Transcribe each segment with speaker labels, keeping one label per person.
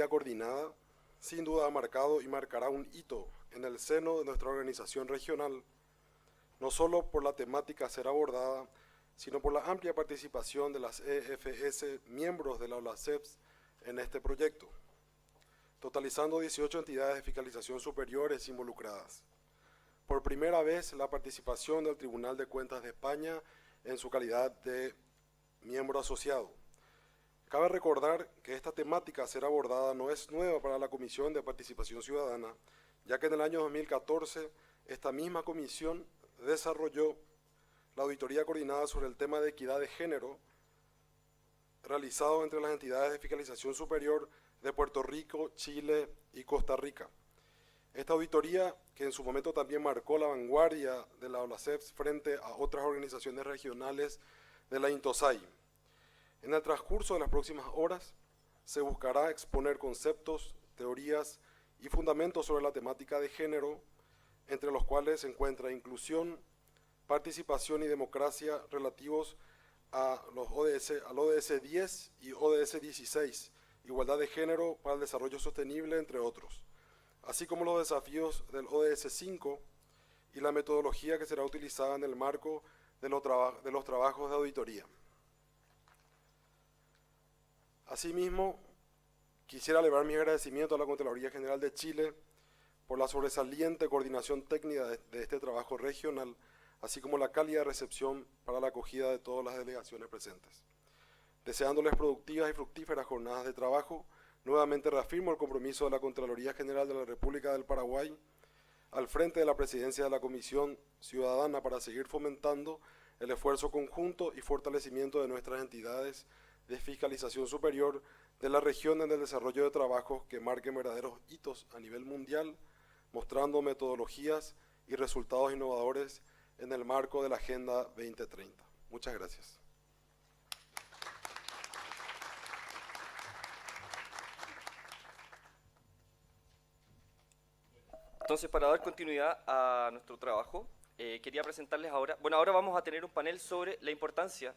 Speaker 1: coordinada sin duda ha marcado y marcará un hito en el seno de nuestra organización regional, no solo por la temática a ser abordada, sino por la amplia participación de las EFS, miembros de la OLACEPS, en este proyecto, totalizando 18 entidades de fiscalización superiores involucradas. Por primera vez, la participación del Tribunal de Cuentas de España en su calidad de miembro asociado. Cabe recordar que esta temática a ser abordada no es nueva para la Comisión de Participación Ciudadana, ya que en el año 2014 esta misma comisión desarrolló la auditoría coordinada sobre el tema de equidad de género realizado entre las entidades de fiscalización superior de Puerto Rico, Chile y Costa Rica. Esta auditoría, que en su momento también marcó la vanguardia de la OLACEPS frente a otras organizaciones regionales de la INTOSAI. En el transcurso de las próximas horas se buscará exponer conceptos, teorías y fundamentos sobre la temática de género, entre los cuales se encuentra inclusión, participación y democracia relativos a los al ODS 10 y ODS 16, igualdad de género para el desarrollo sostenible, entre otros, así como los desafíos del ODS 5 y la metodología que será utilizada en el marco de los trabajos de auditoría. Asimismo, quisiera elevar mi agradecimiento a la Contraloría General de Chile por la sobresaliente coordinación técnica de este trabajo regional, así como la cálida recepción para la acogida de todas las delegaciones presentes. Deseándoles productivas y fructíferas jornadas de trabajo, nuevamente reafirmo el compromiso de la Contraloría General de la República del Paraguay al frente de la presidencia de la Comisión Ciudadana para seguir fomentando el esfuerzo conjunto y fortalecimiento de nuestras entidades de fiscalización superior de la región en el desarrollo de trabajos que marquen verdaderos hitos a nivel mundial, mostrando metodologías y resultados innovadores en el marco de la Agenda 2030. Muchas gracias.
Speaker 2: Entonces, para dar continuidad a nuestro trabajo, quería presentarles ahora, ahora vamos a tener un panel sobre la importancia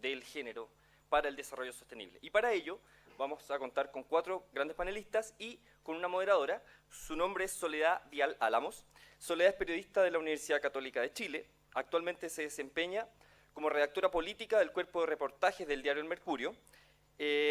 Speaker 2: del género para el desarrollo sostenible. Y para ello vamos a contar con 4 grandes panelistas y con una moderadora. Su nombre es Soledad Vial Álamos. Soledad es periodista de la Universidad Católica de Chile. Actualmente se desempeña como redactora política del cuerpo de reportajes del diario El Mercurio,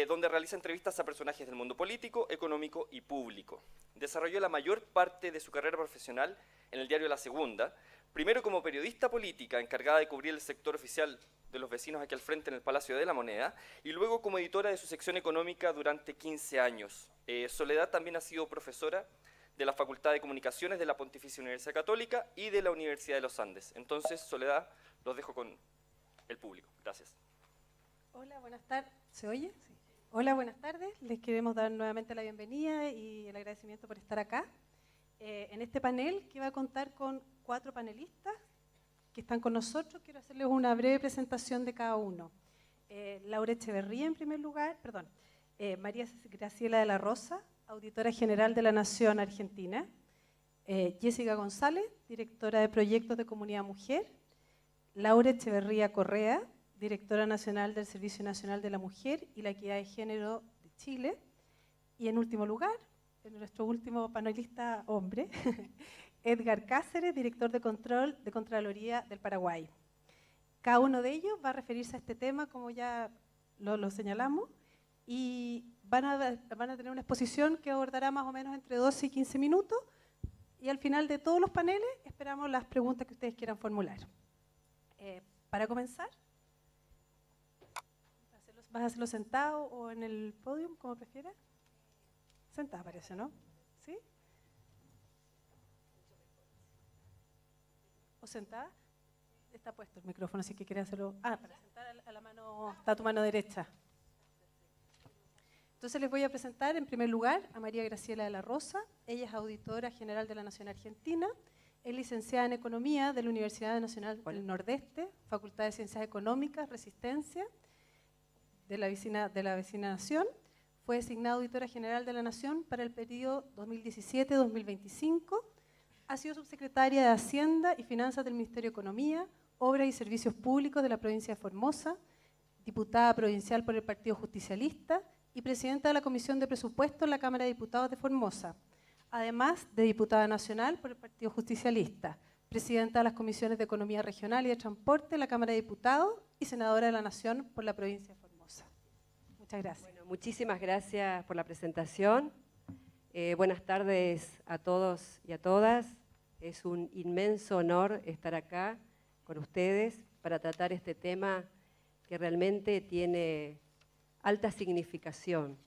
Speaker 2: donde realiza entrevistas a personajes del mundo político, económico y público. Desarrolló la mayor parte de su carrera profesional en el diario La Segunda, primero como periodista política encargada de cubrir el sector oficial de los vecinos aquí al frente en el Palacio de la Moneda, y luego como editora de su sección económica durante 15 años. Soledad también ha sido profesora de la Facultad de Comunicaciones de la Pontificia Universidad Católica y de la Universidad de los Andes. Entonces, Soledad, los dejo con el público. Gracias.
Speaker 3: Hola, buenas tardes. ¿Se oye? Sí. Hola, buenas tardes. Les queremos dar nuevamente la bienvenida y el agradecimiento por estar acá. En este panel, que va a contar con 4 panelistas que están con nosotros, quiero hacerles una breve presentación de cada uno. Laura Echeverría, en primer lugar, María Graciela de la Rosa, auditora general de la Nación Argentina. Jessica González, directora de proyectos de Comunidad Mujer. Laura Echeverría Correa, directora nacional del Servicio Nacional de la Mujer y la Equidad de Género de Chile. Y en último lugar, nuestro último panelista hombre, Edgar Cáceres, director de Control de Contraloría del Paraguay. Cada uno de ellos va a referirse a este tema, como ya lo señalamos, y van a tener una exposición que abordará más o menos entre 12 y 15 minutos, y al final de todos los paneles esperamos las preguntas que ustedes quieran formular. Para comenzar, ¿vas a hacerlo sentado o en el podio, como prefieras? Sentada parece, ¿no? ¿Sí? ¿O sentada? Está puesto el micrófono, así que quieres hacerlo. Para sentar a la mano, está a tu mano derecha. Entonces les voy a presentar en primer lugar a María Graciela de la Rosa. Ella es auditora general de la Nación Argentina, es licenciada en Economía de la Universidad Nacional del Nordeste, Facultad de Ciencias Económicas, Resistencia, de la vecina Nación. Fue designada auditora general de la Nación para el periodo 2017-2025. Ha sido subsecretaria de Hacienda y Finanzas del Ministerio de Economía, Obras y Servicios Públicos de la provincia de Formosa, diputada provincial por el Partido Justicialista y presidenta de la Comisión de Presupuesto en la Cámara de Diputados de Formosa, además de diputada nacional por el Partido Justicialista, presidenta de las Comisiones de Economía Regional y de Transporte en la Cámara de Diputados y senadora de la Nación por la provincia de Formosa. Muchas gracias.
Speaker 4: Bueno, muchísimas gracias por la presentación. Buenas tardes a todos y a todas. Es un inmenso honor estar acá con ustedes para tratar este tema que realmente tiene alta significación,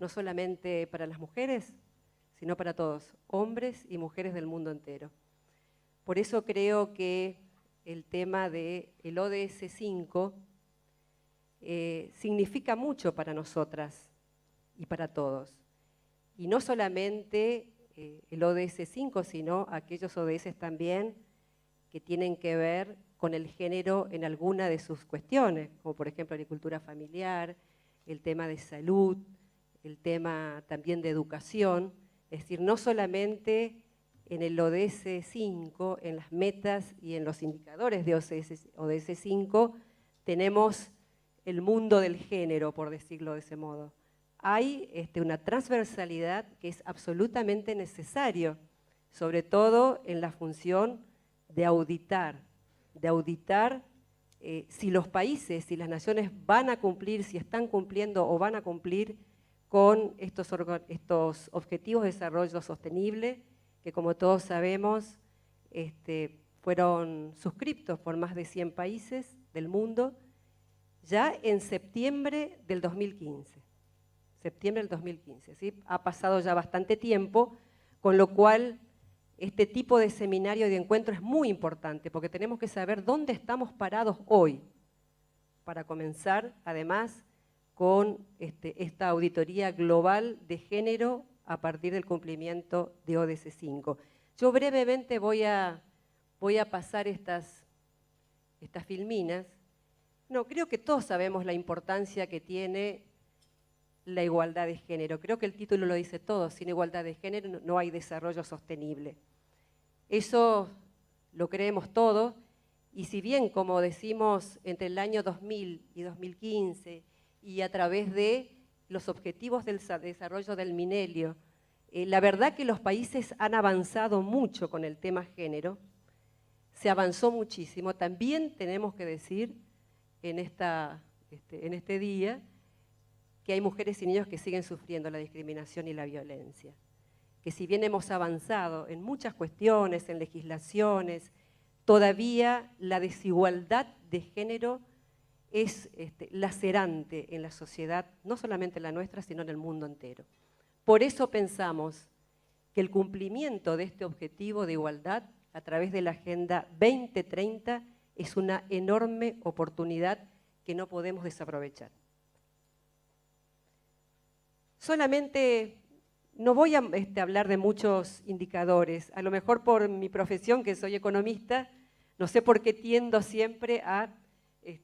Speaker 4: no solamente para las mujeres, sino para todos, hombres y mujeres del mundo entero. Por eso creo que el tema del ODS 5 significa mucho para nosotras y para todos. Y no solamente el ODS 5, sino aquellos ODS también que tienen que ver con el género en alguna de sus cuestiones, como por ejemplo agricultura familiar, el tema de salud, el tema también de educación. Es decir, no solamente en el ODS 5, en las metas y en los indicadores de ODS 5, tenemos el mundo del género, por decirlo de ese modo. Hay una transversalidad que es absolutamente necesario, sobre todo en la función de auditar si los países, si las naciones van a cumplir, si están cumpliendo o van a cumplir con estos objetivos de desarrollo sostenible, que como todos sabemos fueron suscriptos por más de 100 países del mundo, ya en septiembre del 2015. Septiembre del 2015, ¿sí? Ha pasado ya bastante tiempo, con lo cual este tipo de seminario y de encuentro es muy importante, porque tenemos que saber dónde estamos parados hoy, para comenzar, además, con esta auditoría global de género a partir del cumplimiento de ODS 5. Yo brevemente voy a pasar estas filminas. No, creo que todos sabemos la importancia que tiene la igualdad de género. Creo que el título lo dice todo: sin igualdad de género no hay desarrollo sostenible. Eso lo creemos todos, y si bien, como decimos, entre el año 2000 y 2015, y a través de los objetivos del desarrollo del milenio, la verdad que los países han avanzado mucho con el tema género, se avanzó muchísimo. También tenemos que decir en este día que hay mujeres y niños que siguen sufriendo la discriminación y la violencia. Que si bien hemos avanzado en muchas cuestiones, en legislaciones, todavía la desigualdad de género es lacerante en la sociedad, no solamente en la nuestra, sino en el mundo entero. Por eso pensamos que el cumplimiento de este objetivo de igualdad a través de la Agenda 2030 es una enorme oportunidad que no podemos desaprovechar. Solamente no voy a hablar de muchos indicadores, a lo mejor por mi profesión, que soy economista, no sé por qué tiendo siempre a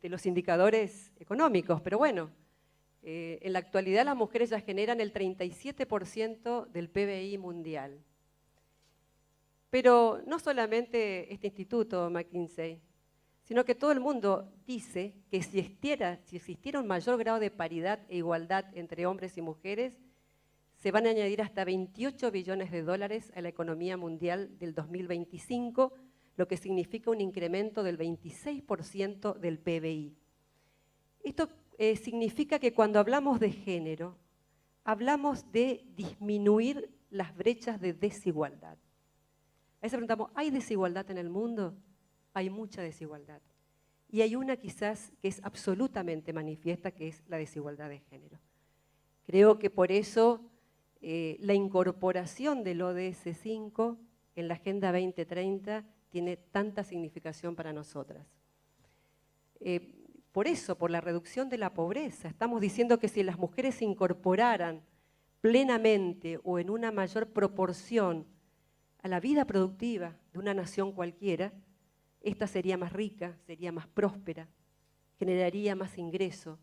Speaker 4: los indicadores económicos, pero bueno, en la actualidad las mujeres ya generan el 37% del PBI mundial. Pero no solamente este instituto, McKinsey, sino que todo el mundo dice que si existiera un mayor grado de paridad e igualdad entre hombres y mujeres, se van a añadir hasta 28 billones de dólares a la economía mundial del 2025, lo que significa un incremento del 26% del PBI. Esto significa que cuando hablamos de género, hablamos de disminuir las brechas de desigualdad. A veces preguntamos, ¿hay desigualdad en el mundo? Hay mucha desigualdad. Y hay una quizás que es absolutamente manifiesta, que es la desigualdad de género. Creo que por eso la incorporación del ODS 5 en la Agenda 2030 tiene tanta significación para nosotras. Por eso, por la reducción de la pobreza, estamos diciendo que si las mujeres se incorporaran plenamente o en una mayor proporción a la vida productiva de una nación cualquiera, esta sería más rica, sería más próspera, generaría más ingreso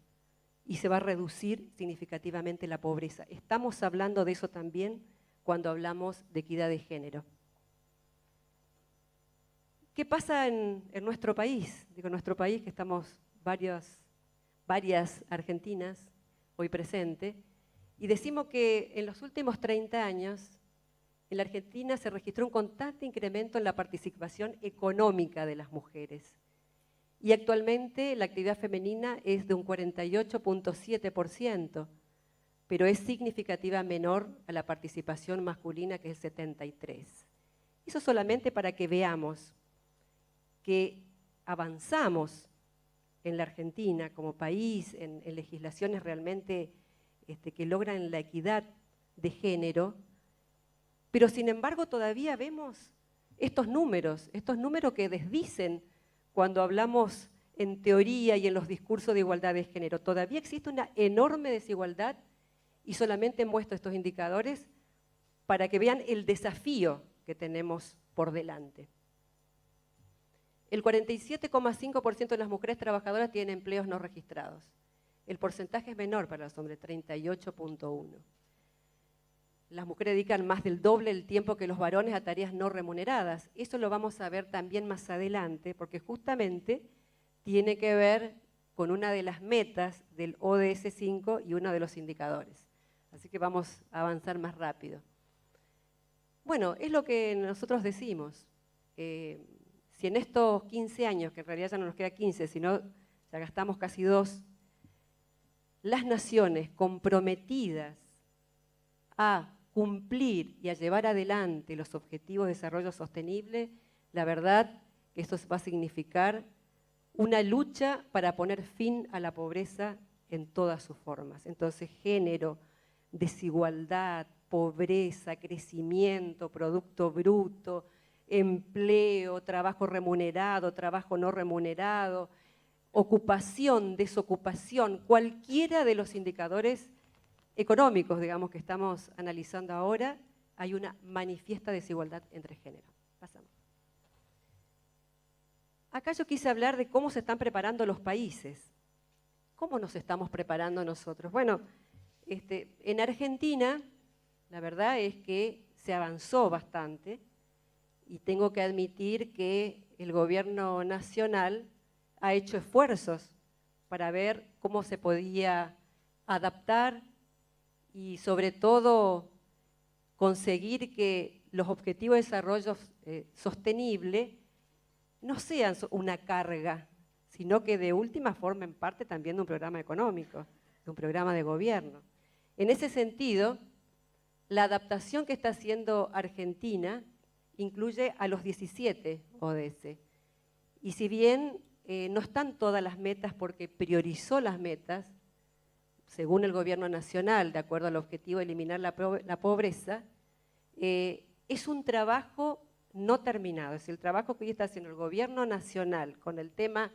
Speaker 4: y se va a reducir significativamente la pobreza. Estamos hablando de eso también cuando hablamos de equidad de género. ¿Qué pasa en nuestro país? Digo, en nuestro país, que estamos varias argentinas, hoy presente, y decimos que en los últimos 30 años en la Argentina se registró un constante incremento en la participación económica de las mujeres. Y actualmente la actividad femenina es de un 48.7%, pero es significativa menor a la participación masculina, que es el 73%. Eso solamente para que veamos que avanzamos en la Argentina como país, en legislaciones realmente que logran la equidad de género, pero sin embargo todavía vemos estos números que desdicen cuando hablamos en teoría y en los discursos de igualdad de género. Todavía existe una enorme desigualdad y solamente muestro estos indicadores para que vean el desafío que tenemos por delante. El 47,5% de las mujeres trabajadoras tienen empleos no registrados. El porcentaje es menor para los hombres, 38,1%. Las mujeres dedican más del doble el tiempo que los varones a tareas no remuneradas. Eso lo vamos a ver también más adelante, porque justamente tiene que ver con una de las metas del ODS 5 y uno de los indicadores. Así que vamos a avanzar más rápido. Bueno, es lo que nosotros decimos. Si en estos 15 años, que en realidad ya no nos queda 15, sino ya gastamos casi 2, las naciones comprometidas a cumplir y a llevar adelante los objetivos de desarrollo sostenible, la verdad que esto va a significar una lucha para poner fin a la pobreza en todas sus formas. Entonces, género, desigualdad, pobreza, crecimiento, producto bruto, empleo, trabajo remunerado, trabajo no remunerado, ocupación, desocupación, cualquiera de los indicadores económicos, digamos, que estamos analizando ahora, hay una manifiesta desigualdad entre géneros. Pasamos. Acá yo quise hablar de cómo se están preparando los países. ¿Cómo nos estamos preparando nosotros? Bueno, en Argentina, la verdad es que se avanzó bastante y tengo que admitir que el gobierno nacional ha hecho esfuerzos para ver cómo se podía adaptar y sobre todo conseguir que los objetivos de desarrollo sostenible no sean una carga, sino que de última formen parte también de un programa económico, de un programa de gobierno. En ese sentido, la adaptación que está haciendo Argentina incluye a los 17 ODS. Y si bien no están todas las metas porque priorizó las metas, según el gobierno nacional, de acuerdo al objetivo de eliminar la pobreza, es un trabajo no terminado. Es decir, el trabajo que hoy está haciendo el gobierno nacional con el tema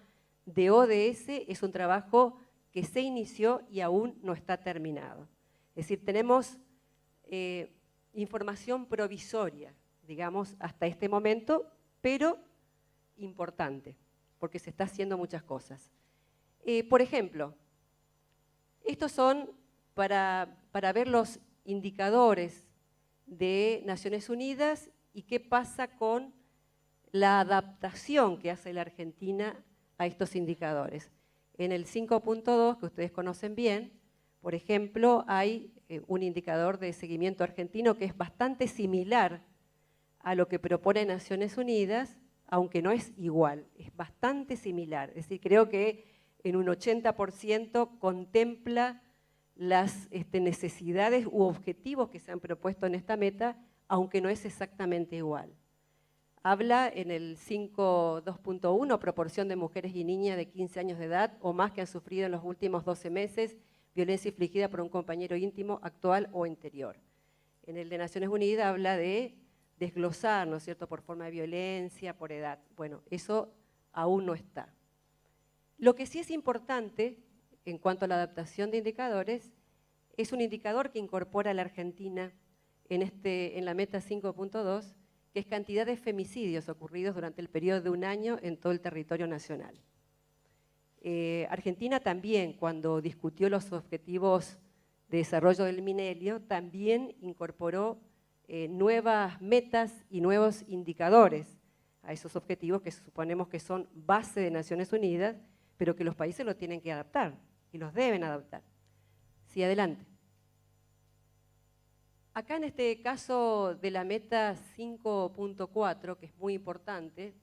Speaker 4: de ODS es un trabajo que se inició y aún no está terminado. Es decir, tenemos información provisoria, digamos, hasta este momento, pero importante, porque se está haciendo muchas cosas. Por ejemplo, estos son para ver los indicadores de Naciones Unidas y qué pasa con la adaptación que hace la Argentina a estos indicadores. En el 5.2, que ustedes conocen bien, por ejemplo, hay un indicador de seguimiento argentino que es bastante similar a lo que propone Naciones Unidas, aunque no es igual, es bastante similar. Es decir, creo que en un 80% contempla las necesidades u objetivos que se han propuesto en esta meta, aunque no es exactamente igual. Habla en el 5.2.1, proporción de mujeres y niñas de 15 años de edad o más que han sufrido en los últimos 12 meses violencia infligida por un compañero íntimo actual o anterior. En el de Naciones Unidas habla de desglosar, ¿no es cierto?, por forma de violencia, por edad. Bueno, eso aún no está. Lo que sí es importante en cuanto a la adaptación de indicadores es un indicador que incorpora a la Argentina en la meta 5.2, que es cantidad de femicidios ocurridos durante el periodo de un año en todo el territorio nacional. Argentina también, cuando discutió los objetivos de desarrollo del milenio, también incorporó nuevas metas y nuevos indicadores a esos objetivos que suponemos que son base de Naciones Unidas, pero que los países lo tienen que adaptar y los deben adaptar. Sí, adelante. Acá en este caso de la meta 5.4, que es muy importante,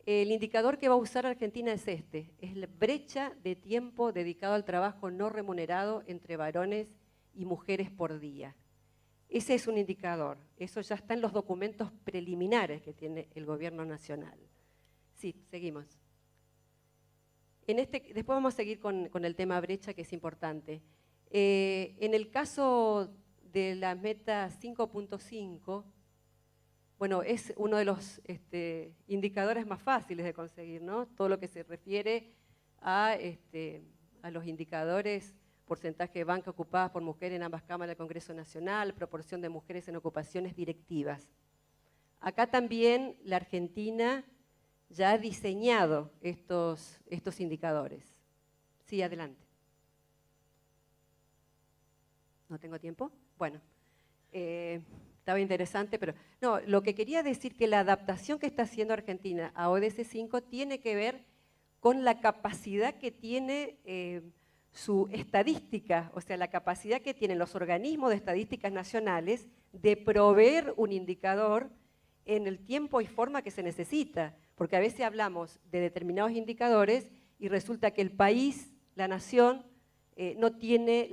Speaker 4: el indicador que va a usar Argentina es este, es la brecha de tiempo dedicado al trabajo no remunerado entre varones y mujeres por día. Ese es un indicador, eso ya está en los documentos preliminares que tiene el Gobierno Nacional. Sí, seguimos. Después vamos a seguir con el tema brecha, que es importante. En el caso de la meta 5.5, bueno, es uno de los indicadores más fáciles de conseguir, ¿no? Todo lo que se refiere a los indicadores, porcentaje de banca ocupadas por mujeres en ambas cámaras del Congreso Nacional, proporción de mujeres en ocupaciones directivas. Acá también la Argentina ya ha diseñado estos indicadores. Sí, adelante. ¿No tengo tiempo? Bueno, estaba interesante, pero no, lo que quería decir que la adaptación que está haciendo Argentina a ODS 5 tiene que ver con la capacidad que tiene su estadística, o sea, la capacidad que tienen los organismos de estadísticas nacionales de proveer un indicador en el tiempo y forma que se necesita, porque a veces hablamos de determinados indicadores y resulta que el país, la nación, no tiene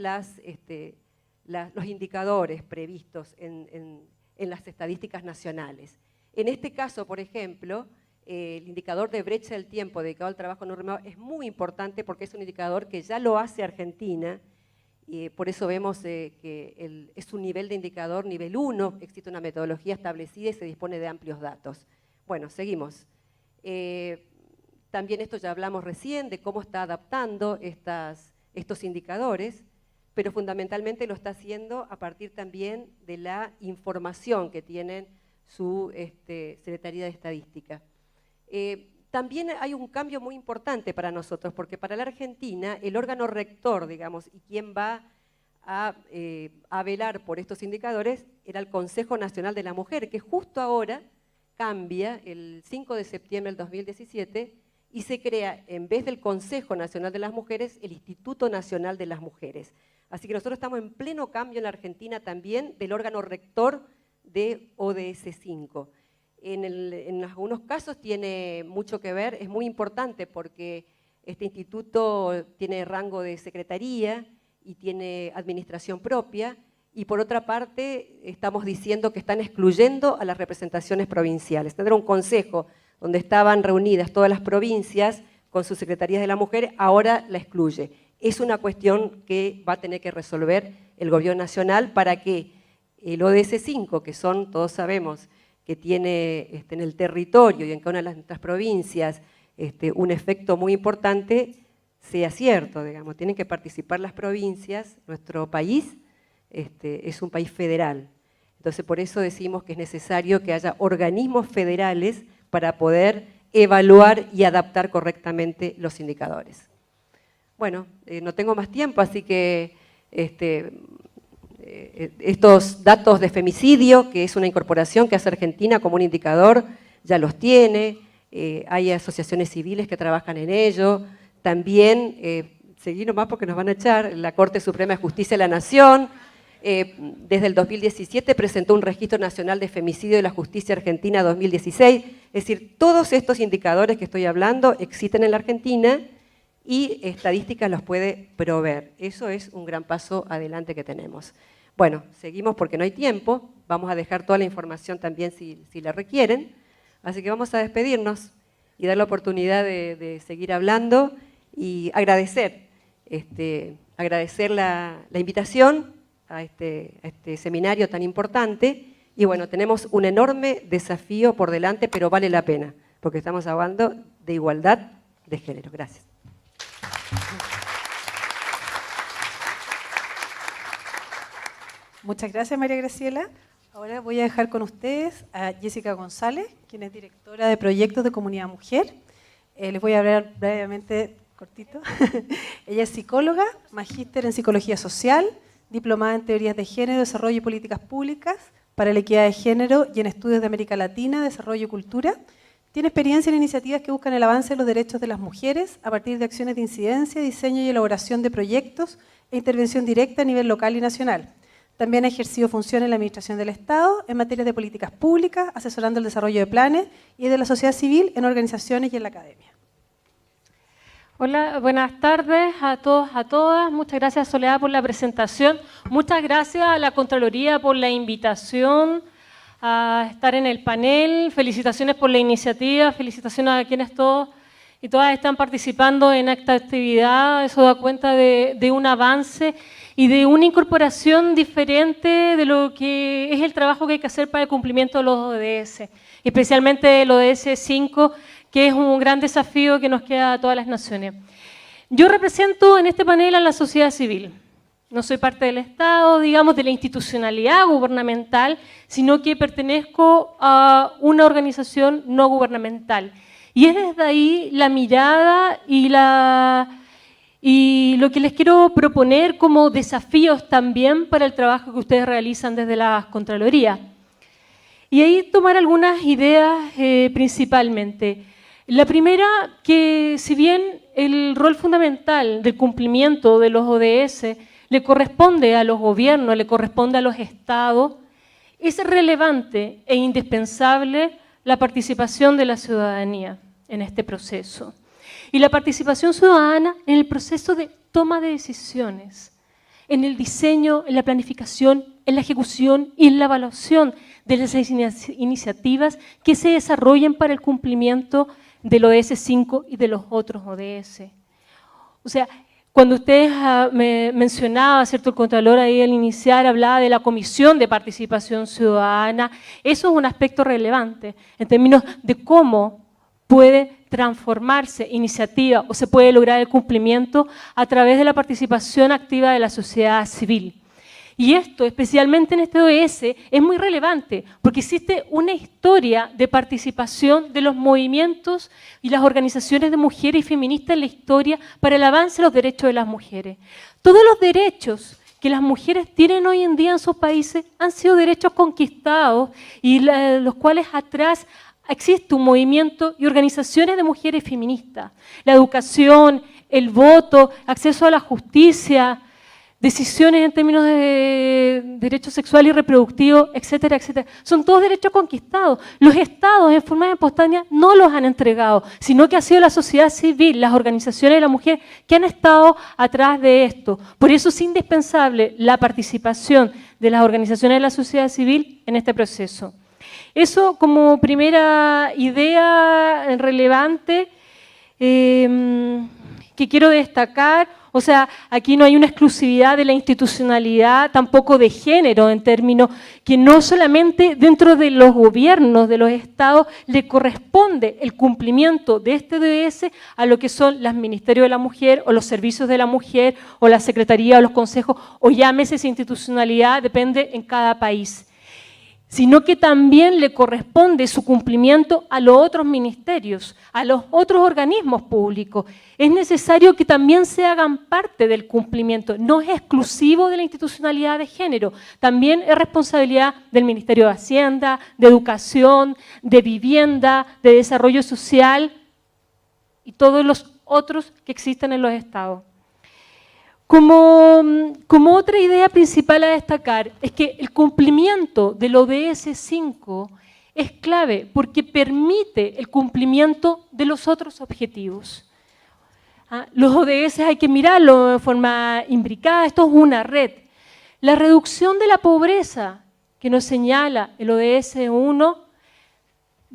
Speaker 4: los indicadores previstos en las estadísticas nacionales. En este caso, por ejemplo, el indicador de brecha del tiempo dedicado al trabajo no remunerado es muy importante porque es un indicador que ya lo hace Argentina, y por eso vemos que es un nivel de indicador nivel 1, existe una metodología establecida y se dispone de amplios datos. Bueno, seguimos. También esto ya hablamos recién de cómo está adaptando estos indicadores, pero fundamentalmente lo está haciendo a partir también de la información que tienen su Secretaría de Estadística. También hay un cambio muy importante para nosotros, porque para la Argentina el órgano rector, digamos, y quien va a velar por estos indicadores era el Consejo Nacional de la Mujer, que justo ahora cambia el 5 de septiembre del 2017 y se crea, en vez del Consejo Nacional de las Mujeres, el Instituto Nacional de las Mujeres. Así que nosotros estamos en pleno cambio en la Argentina también del órgano rector de ODS 5. En algunos casos tiene mucho que ver, es muy importante porque este instituto tiene rango de secretaría y tiene administración propia, y por otra parte estamos diciendo que están excluyendo a las representaciones provinciales. Tendrá un consejo donde estaban reunidas todas las provincias con sus secretarías de la mujer, ahora la excluye. Es una cuestión que va a tener que resolver el Gobierno Nacional para que el ODS 5, que son, todos sabemos, que tiene en el territorio y en cada una de nuestras provincias un efecto muy importante, sea cierto, digamos. Tienen que participar las provincias, nuestro país es un país federal. Entonces, por eso decimos que es necesario que haya organismos federales para poder evaluar y adaptar correctamente los indicadores. Bueno, no tengo más tiempo, así que estos datos de femicidio, que es una incorporación que hace Argentina como un indicador, ya los tiene, hay asociaciones civiles que trabajan en ello, también, seguí nomás porque nos van a echar, la Corte Suprema de Justicia de la Nación, desde el 2017 presentó un Registro Nacional de Femicidio de la Justicia Argentina 2016, es decir, todos estos indicadores que estoy hablando existen en la Argentina y Estadística los puede proveer. Eso es un gran paso adelante que tenemos. Bueno, seguimos porque no hay tiempo, vamos a dejar toda la información también si la requieren, así que vamos a despedirnos y dar la oportunidad de seguir hablando y agradecer la invitación a este seminario tan importante. Y bueno, tenemos un enorme desafío por delante, pero vale la pena, porque estamos hablando de igualdad de género. Gracias.
Speaker 3: Muchas gracias, María Graciela. Ahora voy a dejar con ustedes a Jessica González, quien es directora de proyectos de Comunidad Mujer. Les voy a hablar brevemente, cortito. Ella es psicóloga, magíster en Psicología Social, diplomada en Teorías de Género, Desarrollo y Políticas Públicas para la Equidad de Género y en Estudios de América Latina, Desarrollo y Cultura. Tiene experiencia en iniciativas que buscan el avance de los derechos de las mujeres a partir de acciones de incidencia, diseño y elaboración de proyectos e intervención directa a nivel local y nacional. También ha ejercido funciones en la Administración del Estado en materia de políticas públicas, asesorando el desarrollo de planes y de la sociedad civil en organizaciones y en la academia.
Speaker 5: Hola, buenas tardes a todos, a todas. Muchas gracias, Soledad, por la presentación. Muchas gracias a la Contraloría por la invitación a estar en el panel. Felicitaciones por la iniciativa, felicitaciones a quienes todos y todas están participando en esta actividad. Eso da cuenta de un avance y de una incorporación diferente de lo que es el trabajo que hay que hacer para el cumplimiento de los ODS, especialmente el ODS 5, que es un gran desafío que nos queda a todas las naciones. Yo represento en este panel a la sociedad civil. No soy parte del Estado, digamos, de la institucionalidad gubernamental, sino que pertenezco a una organización no gubernamental. Y es desde ahí la mirada y lo que les quiero proponer como desafíos también para el trabajo que ustedes realizan desde la Contraloría. Y ahí tomar algunas ideas principalmente. La primera, que si bien el rol fundamental del cumplimiento de los ODS le corresponde a los gobiernos, le corresponde a los estados, es relevante e indispensable la participación de la ciudadanía en este proceso. Y la participación ciudadana en el proceso de toma de decisiones, en el diseño, en la planificación, en la ejecución y en la evaluación de las iniciativas que se desarrollen para el cumplimiento del ODS 5 y de los otros ODS. O sea, cuando ustedes me mencionaba, ¿cierto? El Contralor ahí al iniciar hablaba de la Comisión de Participación Ciudadana, eso es un aspecto relevante en términos de cómo puede transformarse iniciativa o se puede lograr el cumplimiento a través de la participación activa de la sociedad civil. Y esto, especialmente en este ODS, es muy relevante porque existe una historia de participación de los movimientos y las organizaciones de mujeres y feministas en la historia para el avance de los derechos de las mujeres. Todos los derechos que las mujeres tienen hoy en día en sus países han sido derechos conquistados y los cuales atrás existe un movimiento y organizaciones de mujeres feministas. La educación, el voto, acceso a la justicia, decisiones en términos de derechos sexuales y reproductivos, etcétera, etcétera. Son todos derechos conquistados. Los estados en forma espontánea no los han entregado, sino que ha sido la sociedad civil, las organizaciones de la mujer que han estado atrás de esto. Por eso es indispensable la participación de las organizaciones de la sociedad civil en este proceso. Eso como primera idea relevante que quiero destacar. O sea, aquí no hay una exclusividad de la institucionalidad, tampoco de género, en términos que no solamente dentro de los gobiernos, de los estados, le corresponde el cumplimiento de este ODS a lo que son los ministerios de la mujer o los servicios de la mujer o la secretaría o los consejos, o llámese esa institucionalidad, depende en cada país, sino que también le corresponde su cumplimiento a los otros ministerios, a los otros organismos públicos. Es necesario que también se hagan parte del cumplimiento, no es exclusivo de la institucionalidad de género, también es responsabilidad del Ministerio de Hacienda, de Educación, de Vivienda, de Desarrollo Social y todos los otros que existen en los estados. Como otra idea principal a destacar es que el cumplimiento del ODS 5 es clave porque permite el cumplimiento de los otros objetivos. Los ODS hay que mirarlo de forma imbricada, esto es una red. La reducción de la pobreza que nos señala el ODS 1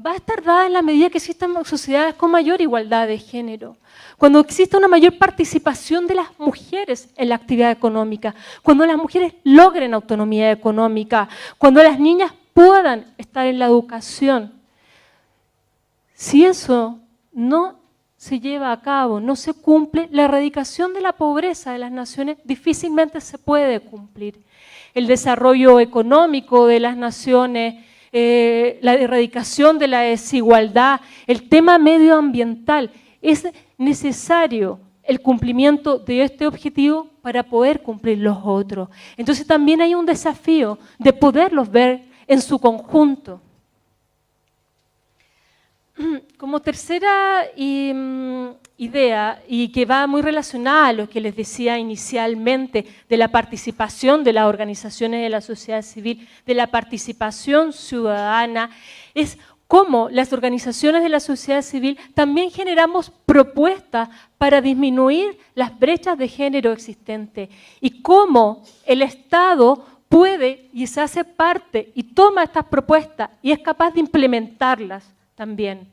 Speaker 5: va a estar dada en la medida que existan sociedades con mayor igualdad de género, cuando exista una mayor participación de las mujeres en la actividad económica, cuando las mujeres logren autonomía económica, cuando las niñas puedan estar en la educación. Si eso no se lleva a cabo, no se cumple, la erradicación de la pobreza de las naciones difícilmente se puede cumplir. El desarrollo económico de las naciones, la erradicación de la desigualdad, el tema medioambiental, es necesario el cumplimiento de este objetivo para poder cumplir los otros. Entonces también hay un desafío de poderlos ver en su conjunto. como tercera idea, y que va muy relacionada a lo que les decía inicialmente de la participación de las organizaciones de la sociedad civil, de la participación ciudadana, es cómo las organizaciones de la sociedad civil también generamos propuestas para disminuir las brechas de género existentes y cómo el Estado puede y se hace parte y toma estas propuestas y es capaz de implementarlas también.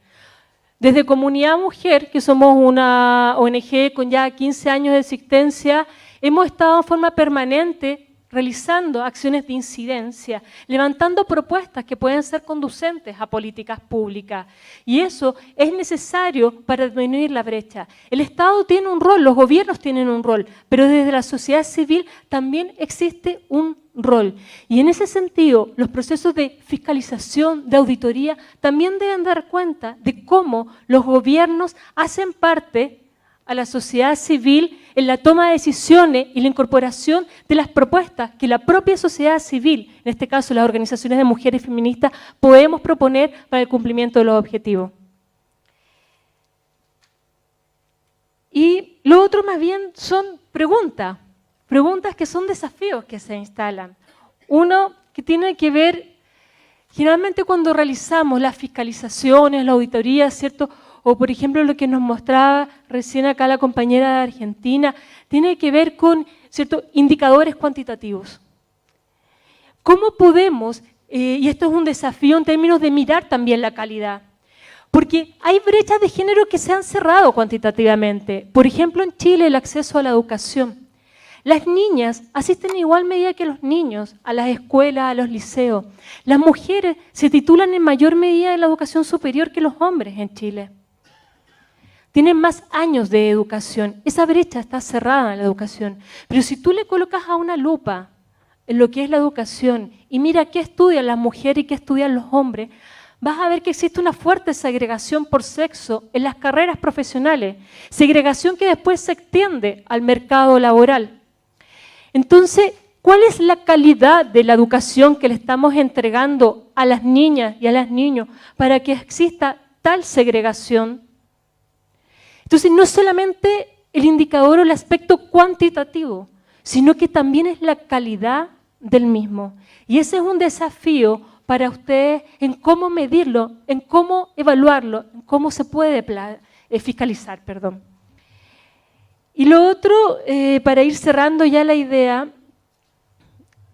Speaker 5: Desde Comunidad Mujer, que somos una ONG con ya 15 años de existencia, hemos estado en forma permanente realizando acciones de incidencia, levantando propuestas que pueden ser conducentes a políticas públicas. Y eso es necesario para disminuir la brecha. El Estado tiene un rol, los gobiernos tienen un rol, pero desde la sociedad civil también existe un rol. Y en ese sentido, los procesos de fiscalización, de auditoría, también deben dar cuenta de cómo los gobiernos hacen parte a la sociedad civil en la toma de decisiones y la incorporación de las propuestas que la propia sociedad civil, en este caso las organizaciones de mujeres feministas, podemos proponer para el cumplimiento de los objetivos. Y lo otro más bien son preguntas que son desafíos que se instalan. Uno que tiene que ver, generalmente cuando realizamos las fiscalizaciones, la auditoría, ¿cierto?, o por ejemplo lo que nos mostraba recién acá la compañera de Argentina, tiene que ver con, ¿cierto?, indicadores cuantitativos. ¿Cómo podemos, y esto es un desafío en términos de mirar también la calidad, porque hay brechas de género que se han cerrado cuantitativamente. Por ejemplo, en Chile el acceso a la educación. Las niñas asisten en igual medida que los niños a las escuelas, a los liceos. Las mujeres se titulan en mayor medida en la educación superior que los hombres en Chile. Tienen más años de educación. Esa brecha está cerrada en la educación. Pero si tú le colocas a una lupa en lo que es la educación y mira qué estudian las mujeres y qué estudian los hombres, vas a ver que existe una fuerte segregación por sexo en las carreras profesionales, segregación que después se extiende al mercado laboral. Entonces, ¿cuál es la calidad de la educación que le estamos entregando a las niñas y a los niños para que exista tal segregación? Entonces, no solamente el indicador o el aspecto cuantitativo, sino que también es la calidad del mismo. Y ese es un desafío para ustedes en cómo medirlo, en cómo evaluarlo, en cómo se puede fiscalizar. Y lo otro, para ir cerrando ya la idea,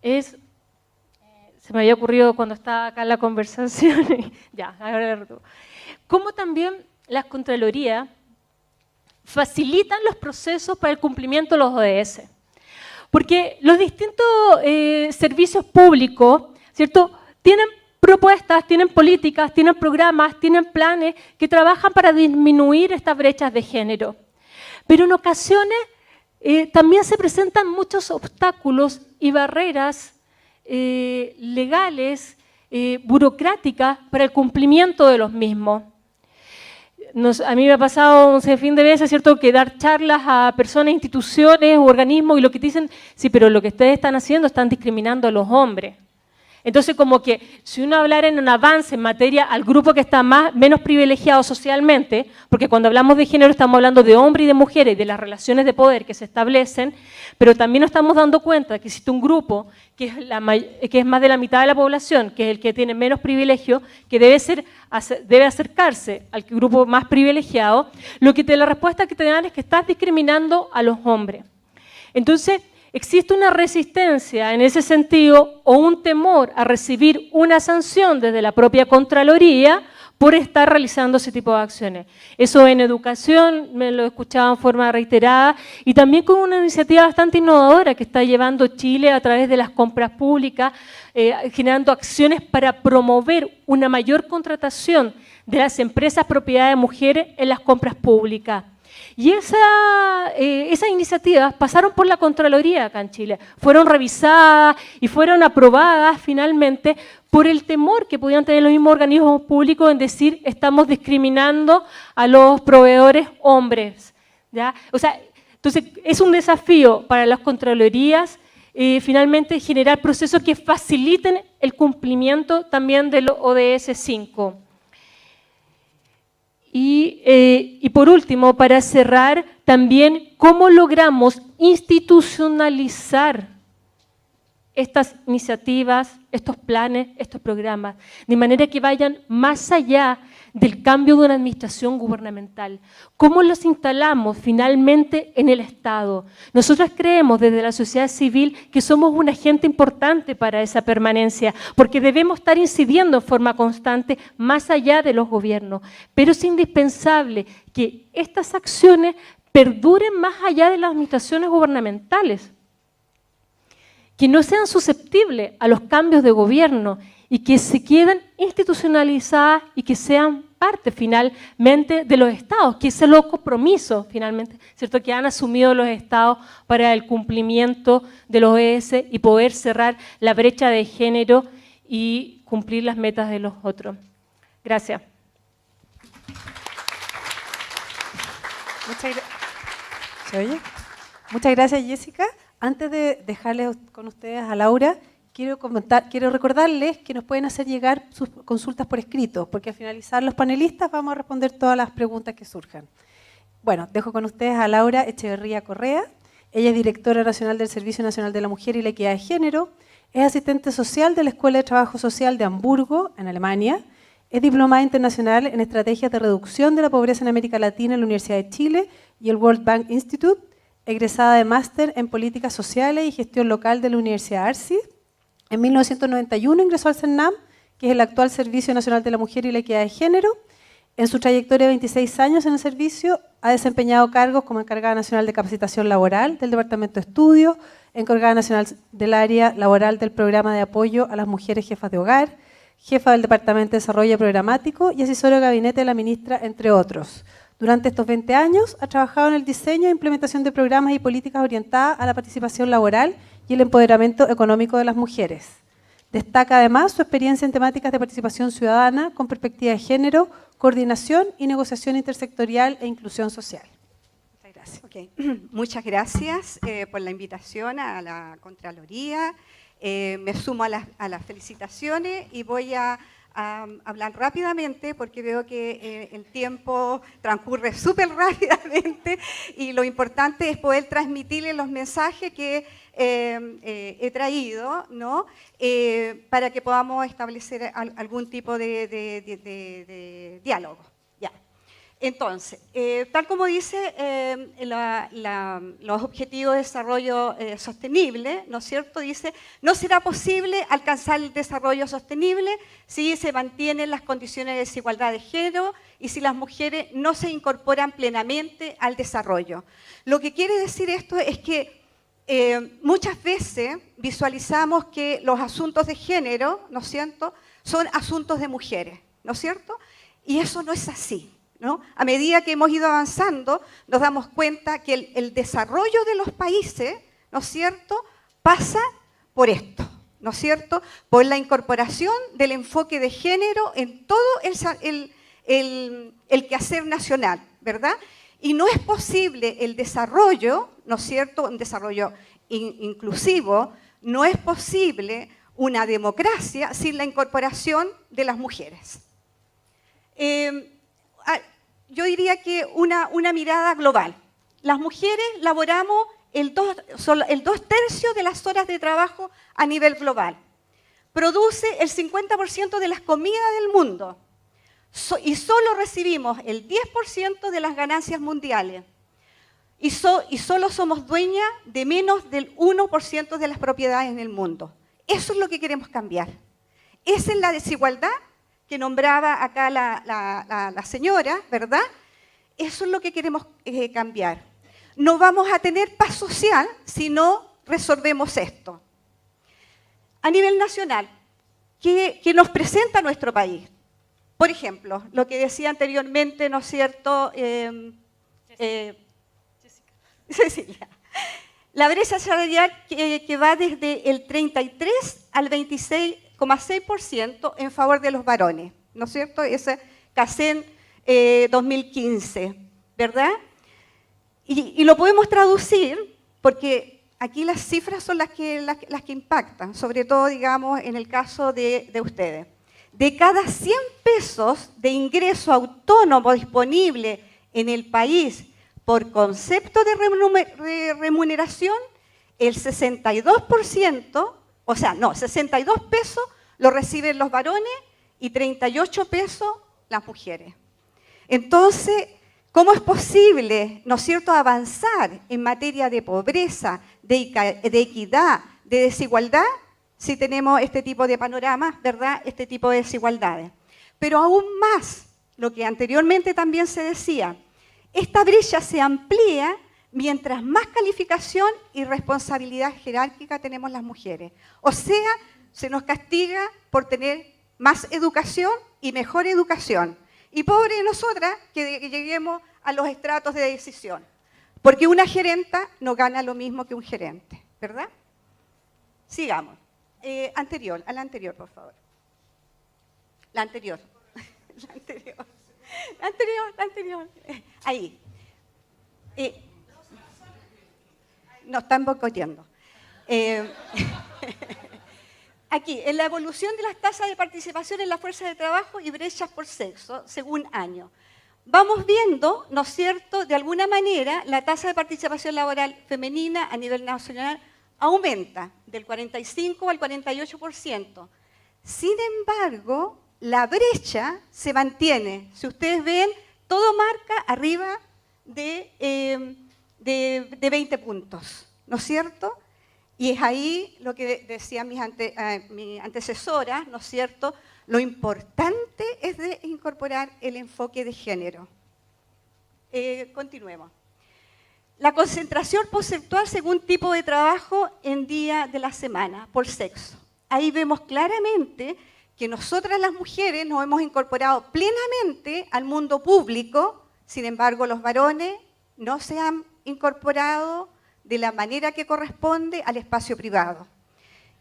Speaker 5: es, se me había ocurrido cuando estaba acá en la conversación, ya, ahora lo retomo. Cómo también las Contralorías facilitan los procesos para el cumplimiento de los ODS. Porque los distintos servicios públicos, ¿cierto?, tienen propuestas, tienen políticas, tienen programas, tienen planes que trabajan para disminuir estas brechas de género. Pero en ocasiones también se presentan muchos obstáculos y barreras legales, burocráticas para el cumplimiento de los mismos. A mí me ha pasado un sinfín de veces, ¿cierto?, que dar charlas a personas, instituciones u organismos y lo que te dicen, sí, pero lo que ustedes están haciendo están discriminando a los hombres. Entonces, como que si uno hablara en un avance en materia al grupo que está menos privilegiado socialmente, porque cuando hablamos de género estamos hablando de hombres y de mujeres y de las relaciones de poder que se establecen, pero también nos estamos dando cuenta que existe un grupo que es más de la mitad de la población, que es el que tiene menos privilegio, que debe acercarse al grupo más privilegiado. La respuesta que te dan es que estás discriminando a los hombres. Entonces, existe una resistencia en ese sentido o un temor a recibir una sanción desde la propia Contraloría por estar realizando ese tipo de acciones. Eso en educación me lo he escuchado en forma reiterada y también con una iniciativa bastante innovadora que está llevando Chile a través de las compras públicas, generando acciones para promover una mayor contratación de las empresas propiedad de mujeres en las compras públicas. Y esas iniciativas pasaron por la Contraloría acá en Chile, fueron revisadas y fueron aprobadas finalmente por el temor que podían tener los mismos organismos públicos en decir estamos discriminando a los proveedores hombres, ¿ya? O sea, entonces es un desafío para las Contralorías finalmente generar procesos que faciliten el cumplimiento también del ODS 5. Y por último, para cerrar, también cómo logramos institucionalizar estas iniciativas, estos planes, estos programas, de manera que vayan más allá del cambio de una administración gubernamental. ¿Cómo los instalamos finalmente en el Estado? Nosotros creemos desde la sociedad civil que somos un agente importante para esa permanencia, porque debemos estar incidiendo en forma constante más allá de los gobiernos, pero es indispensable que estas acciones perduren más allá de las administraciones gubernamentales, que no sean susceptibles a los cambios de gobierno y que se queden institucionalizadas y que sean parte finalmente de los estados, que es el compromiso finalmente, ¿cierto?, que han asumido los estados para el cumplimiento de los OES y poder cerrar la brecha de género y cumplir las metas de los otros. Gracias.
Speaker 3: ¿Se oye? Muchas gracias, Jessica. Antes de dejarles con ustedes a Laura, quiero recordarles que nos pueden hacer llegar sus consultas por escrito, porque al finalizar los panelistas vamos a responder todas las preguntas que surjan. Bueno, dejo con ustedes a Laura Echeverría Correa. Ella es directora nacional del Servicio Nacional de la Mujer y la Equidad de Género, es asistente social de la Escuela de Trabajo Social de Hamburgo, en Alemania, es diplomada internacional en estrategias de reducción de la pobreza en América Latina en la Universidad de Chile y el World Bank Institute, egresada de máster en políticas sociales y gestión local de la Universidad Arcis. En 1991 ingresó al CERNAM, que es el actual Servicio Nacional de la Mujer y la Equidad de Género. En su trayectoria de 26 años en el servicio, ha desempeñado cargos como encargada nacional de capacitación laboral del Departamento de Estudios, encargada nacional del área laboral del Programa de Apoyo a las Mujeres Jefas de Hogar, jefa del Departamento de Desarrollo Programático y asesora de gabinete de la ministra, entre otros. Durante estos 20 años ha trabajado en el diseño e implementación de programas y políticas orientadas a la participación laboral y el empoderamiento económico de las mujeres. Destaca además su experiencia en temáticas de participación ciudadana con perspectiva de género, coordinación y negociación intersectorial e inclusión social. Muchas gracias.
Speaker 6: Okay. Muchas gracias por la invitación a la Contraloría. Me sumo a las felicitaciones y voy a hablar rápidamente porque veo que el tiempo transcurre súper rápidamente y lo importante es poder transmitirles los mensajes que he traído, ¿no? Para que podamos establecer algún tipo de diálogo. Ya. Entonces, tal como dice los Objetivos de Desarrollo Sostenible, ¿no es cierto? Dice, no será posible alcanzar el desarrollo sostenible si se mantienen las condiciones de desigualdad de género y si las mujeres no se incorporan plenamente al desarrollo. Lo que quiere decir esto es que muchas veces visualizamos que los asuntos de género, ¿no es cierto?, son asuntos de mujeres, ¿no es cierto? Y eso no es así, ¿no? A medida que hemos ido avanzando, nos damos cuenta que el desarrollo de los países, ¿no es cierto?, pasa por esto, ¿no es cierto?, por la incorporación del enfoque de género en todo el quehacer nacional, ¿verdad? Y no es posible el desarrollo, ¿no es cierto?, un desarrollo inclusivo, no es posible una democracia sin la incorporación de las mujeres. Yo diría que una mirada global. Las mujeres laboramos el 2/3 de las horas de trabajo a nivel global. Produce el 50% de las comidas del mundo. Y solo recibimos el 10% de las ganancias mundiales. Y solo somos dueñas de menos del 1% de las propiedades en el mundo. Eso es lo que queremos cambiar. Esa es la desigualdad que nombraba acá la señora, ¿verdad? Eso es lo que queremos cambiar. No vamos a tener paz social si no resolvemos esto. A nivel nacional, ¿qué nos presenta nuestro país? Por ejemplo, lo que decía anteriormente, ¿no es cierto?, Cecilia. La brecha salarial que va desde el 33 al 26,6% en favor de los varones, ¿no es cierto? Ese CACEN 2015, ¿verdad? Y lo podemos traducir porque aquí las cifras son las que impactan, sobre todo, digamos, en el caso de ustedes. de cada 100 pesos de ingreso autónomo disponible en el país por concepto de remuneración, el 62%, o sea, no, 62 pesos lo reciben los varones y 38 pesos las mujeres. Entonces, ¿cómo es posible, ¿no es cierto?, avanzar en materia de pobreza, de equidad, de desigualdad, si tenemos este tipo de panoramas, ¿verdad?, este tipo de desigualdades? Pero aún más, lo que anteriormente también se decía, esta brecha se amplía mientras más calificación y responsabilidad jerárquica tenemos las mujeres. O sea, se nos castiga por tener más educación y mejor educación. Y pobre de nosotras que lleguemos a los estratos de decisión. Porque una gerenta no gana lo mismo que un gerente, ¿verdad? Sigamos. A la anterior, por favor. La anterior. La anterior. Ahí. Nos están boicoteando. Aquí, en la evolución de las tasas de participación en la fuerza de trabajo y brechas por sexo, según año. Vamos viendo, ¿no es cierto?, de alguna manera, la tasa de participación laboral femenina a nivel nacional aumenta del 45 al 48%. Sin embargo, la brecha se mantiene. Si ustedes ven, todo marca arriba de 20 puntos, ¿no es cierto? Y es ahí lo que decían mi antecesora, ¿no es cierto? Lo importante es de incorporar el enfoque de género. Continuemos. La concentración porcentual según tipo de trabajo en día de la semana, por sexo. Ahí vemos claramente que nosotras las mujeres nos hemos incorporado plenamente al mundo público, sin embargo los varones no se han incorporado de la manera que corresponde al espacio privado.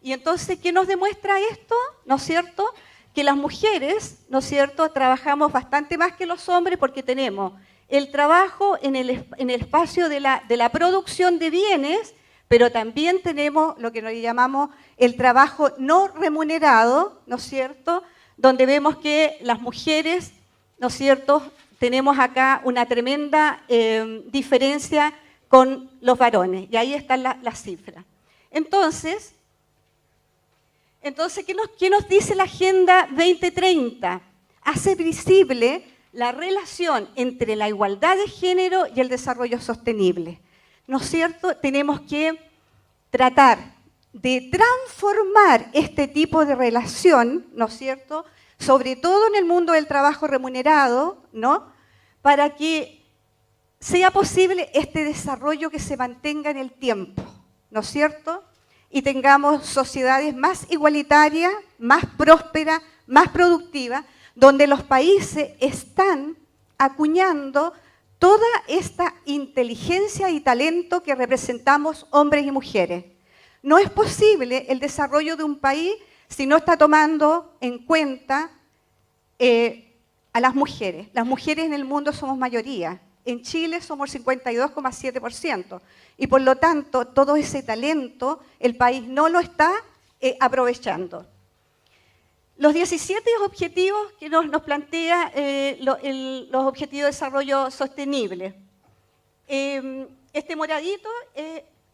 Speaker 6: Y entonces, ¿qué nos demuestra esto? ¿No es cierto? Que las mujeres, ¿no es cierto?, trabajamos bastante más que los hombres porque tenemos el trabajo en el espacio de la producción de bienes, pero también tenemos lo que nos llamamos el trabajo no remunerado, ¿no es cierto?, donde vemos que las mujeres, ¿no es cierto?, tenemos acá una tremenda diferencia con los varones, y ahí están las cifras. Entonces, ¿qué nos dice la Agenda 2030? Hace visible la relación entre la igualdad de género y el desarrollo sostenible. ¿No es cierto? Tenemos que tratar de transformar este tipo de relación, ¿no es cierto?, sobre todo en el mundo del trabajo remunerado, ¿no?, para que sea posible este desarrollo que se mantenga en el tiempo, ¿no es cierto?, y tengamos sociedades más igualitarias, más prósperas, más productivas, donde los países están acuñando toda esta inteligencia y talento que representamos hombres y mujeres. No es posible el desarrollo de un país si no está tomando en cuenta a las mujeres. Las mujeres en el mundo somos mayoría. En Chile somos el 52,7%. Y por lo tanto, todo ese talento el país no lo está aprovechando. Los 17 objetivos que nos plantea los Objetivos de Desarrollo Sostenible. Este moradito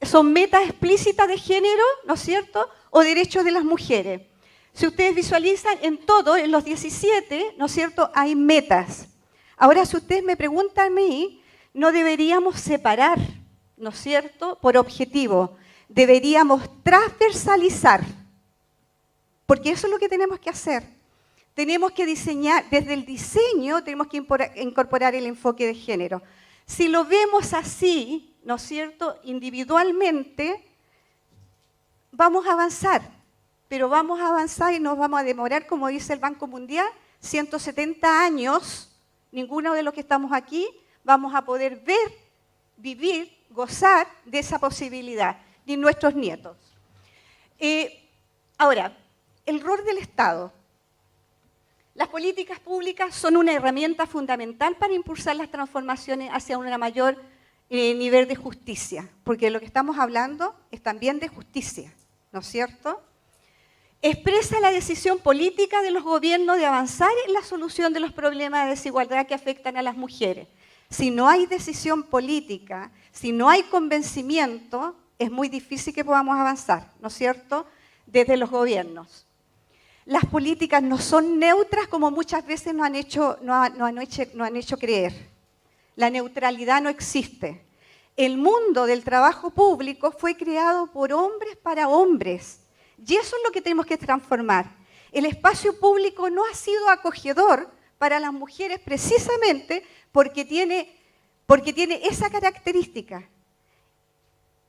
Speaker 6: son metas explícitas de género, ¿no es cierto?, o derechos de las mujeres. Si ustedes visualizan, en todo, en los 17, ¿no es cierto?, hay metas. Ahora, si ustedes me preguntan a mí, no deberíamos separar, ¿no es cierto?, por objetivo. Deberíamos transversalizar, porque eso es lo que tenemos que hacer. Tenemos que diseñar, desde el diseño, tenemos que incorporar el enfoque de género. Si lo vemos así, ¿no es cierto?, individualmente, vamos a avanzar, pero vamos a avanzar y nos vamos a demorar, como dice el Banco Mundial, 170 años. Ninguno de los que estamos aquí vamos a poder ver, vivir, gozar de esa posibilidad, ni nuestros nietos. Ahora, el rol del Estado. Las políticas públicas son una herramienta fundamental para impulsar las transformaciones hacia un mayor nivel de justicia, porque lo que estamos hablando es también de justicia, ¿no es cierto? expresa la decisión política de los gobiernos de avanzar en la solución de los problemas de desigualdad que afectan a las mujeres. Si no hay decisión política, si no hay convencimiento, es muy difícil que podamos avanzar, ¿no es cierto?, desde los gobiernos. Las políticas no son neutras como muchas veces nos han hecho creer. La neutralidad no existe. El mundo del trabajo público fue creado por hombres para hombres. Y eso es lo que tenemos que transformar. El espacio público no ha sido acogedor para las mujeres precisamente porque tiene esa característica.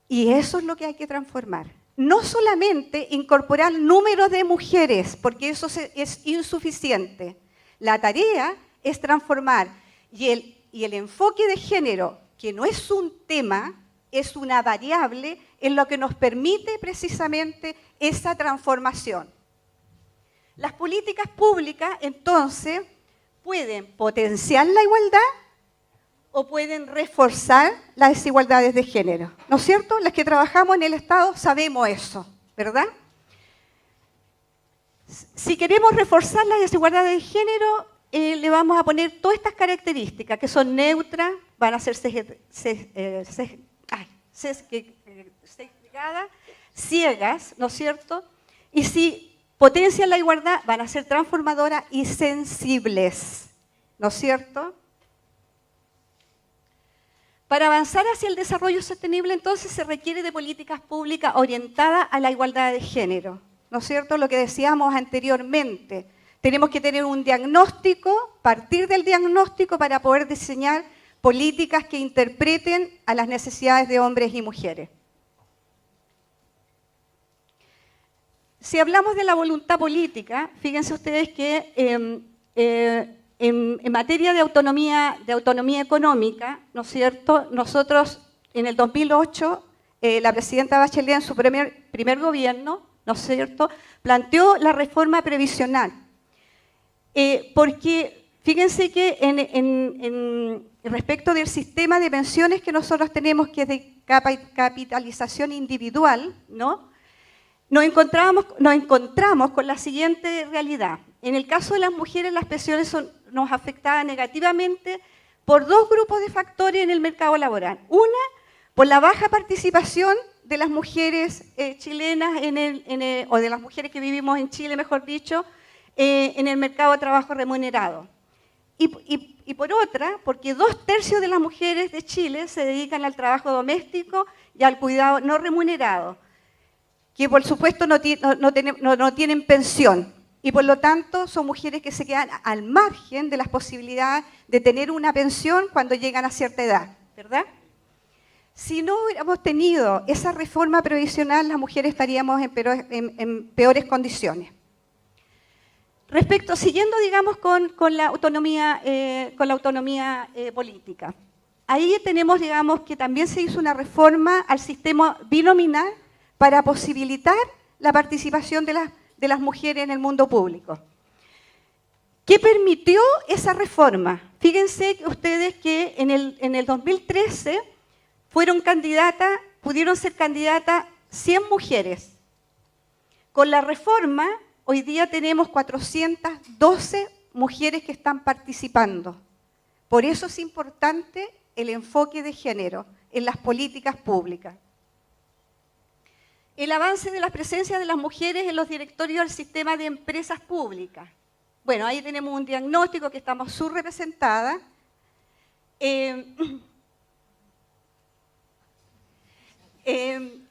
Speaker 6: Y eso es lo que hay que transformar. No solamente incorporar números de mujeres, porque eso es insuficiente. La tarea es transformar. Y el enfoque de género, que no es un tema, es una variable en lo que nos permite precisamente esa transformación. Las políticas públicas, entonces, pueden potenciar la igualdad o pueden reforzar las desigualdades de género. ¿No es cierto? Las que trabajamos en el Estado sabemos eso, ¿verdad? Si queremos reforzar las desigualdades de género, le vamos a poner todas estas características que son neutras, van a ser segregadas, ciegas, ¿no es cierto? Y si potencian la igualdad, van a ser transformadoras y sensibles, ¿no es cierto? Para avanzar hacia el desarrollo sostenible, entonces, se requiere de políticas públicas orientadas a la igualdad de género, ¿no es cierto? Lo que decíamos anteriormente, tenemos que tener un diagnóstico, partir del diagnóstico para poder diseñar políticas que interpreten a las necesidades de hombres y mujeres. Si hablamos de la voluntad política, fíjense ustedes que en materia de autonomía económica, ¿no es cierto?, nosotros en el 2008, la presidenta Bachelet en su primer gobierno, ¿no es cierto?, planteó la reforma previsional. Porque fíjense que respecto del sistema de pensiones que nosotros tenemos, que es de capitalización individual, ¿no?, nos encontramos con la siguiente realidad. En el caso de las mujeres, las pensiones nos afectaban negativamente por dos grupos de factores en el mercado laboral. Una, por la baja participación de las mujeres chilenas, o de las mujeres que vivimos en Chile, mejor dicho, en el mercado de trabajo remunerado. Y por otra, porque 2/3 de las mujeres de Chile se dedican al trabajo doméstico y al cuidado no remunerado, que por supuesto no tienen pensión, y por lo tanto son mujeres que se quedan al margen de las posibilidades de tener una pensión cuando llegan a cierta edad, ¿verdad? Si no hubiéramos tenido esa reforma previsional, las mujeres estaríamos en peores condiciones. Siguiendo, digamos, con la autonomía política. Ahí tenemos, digamos, que también se hizo una reforma al sistema binominal para posibilitar la participación de las mujeres en el mundo público. ¿Qué permitió esa reforma? Fíjense ustedes que en el 2013 pudieron ser candidatas 100 mujeres. Con la reforma, hoy día tenemos 412 mujeres que están participando. Por eso es importante el enfoque de género en las políticas públicas. El avance de la presencia de las mujeres en los directorios del sistema de empresas públicas. Bueno, ahí tenemos un diagnóstico que estamos subrepresentadas.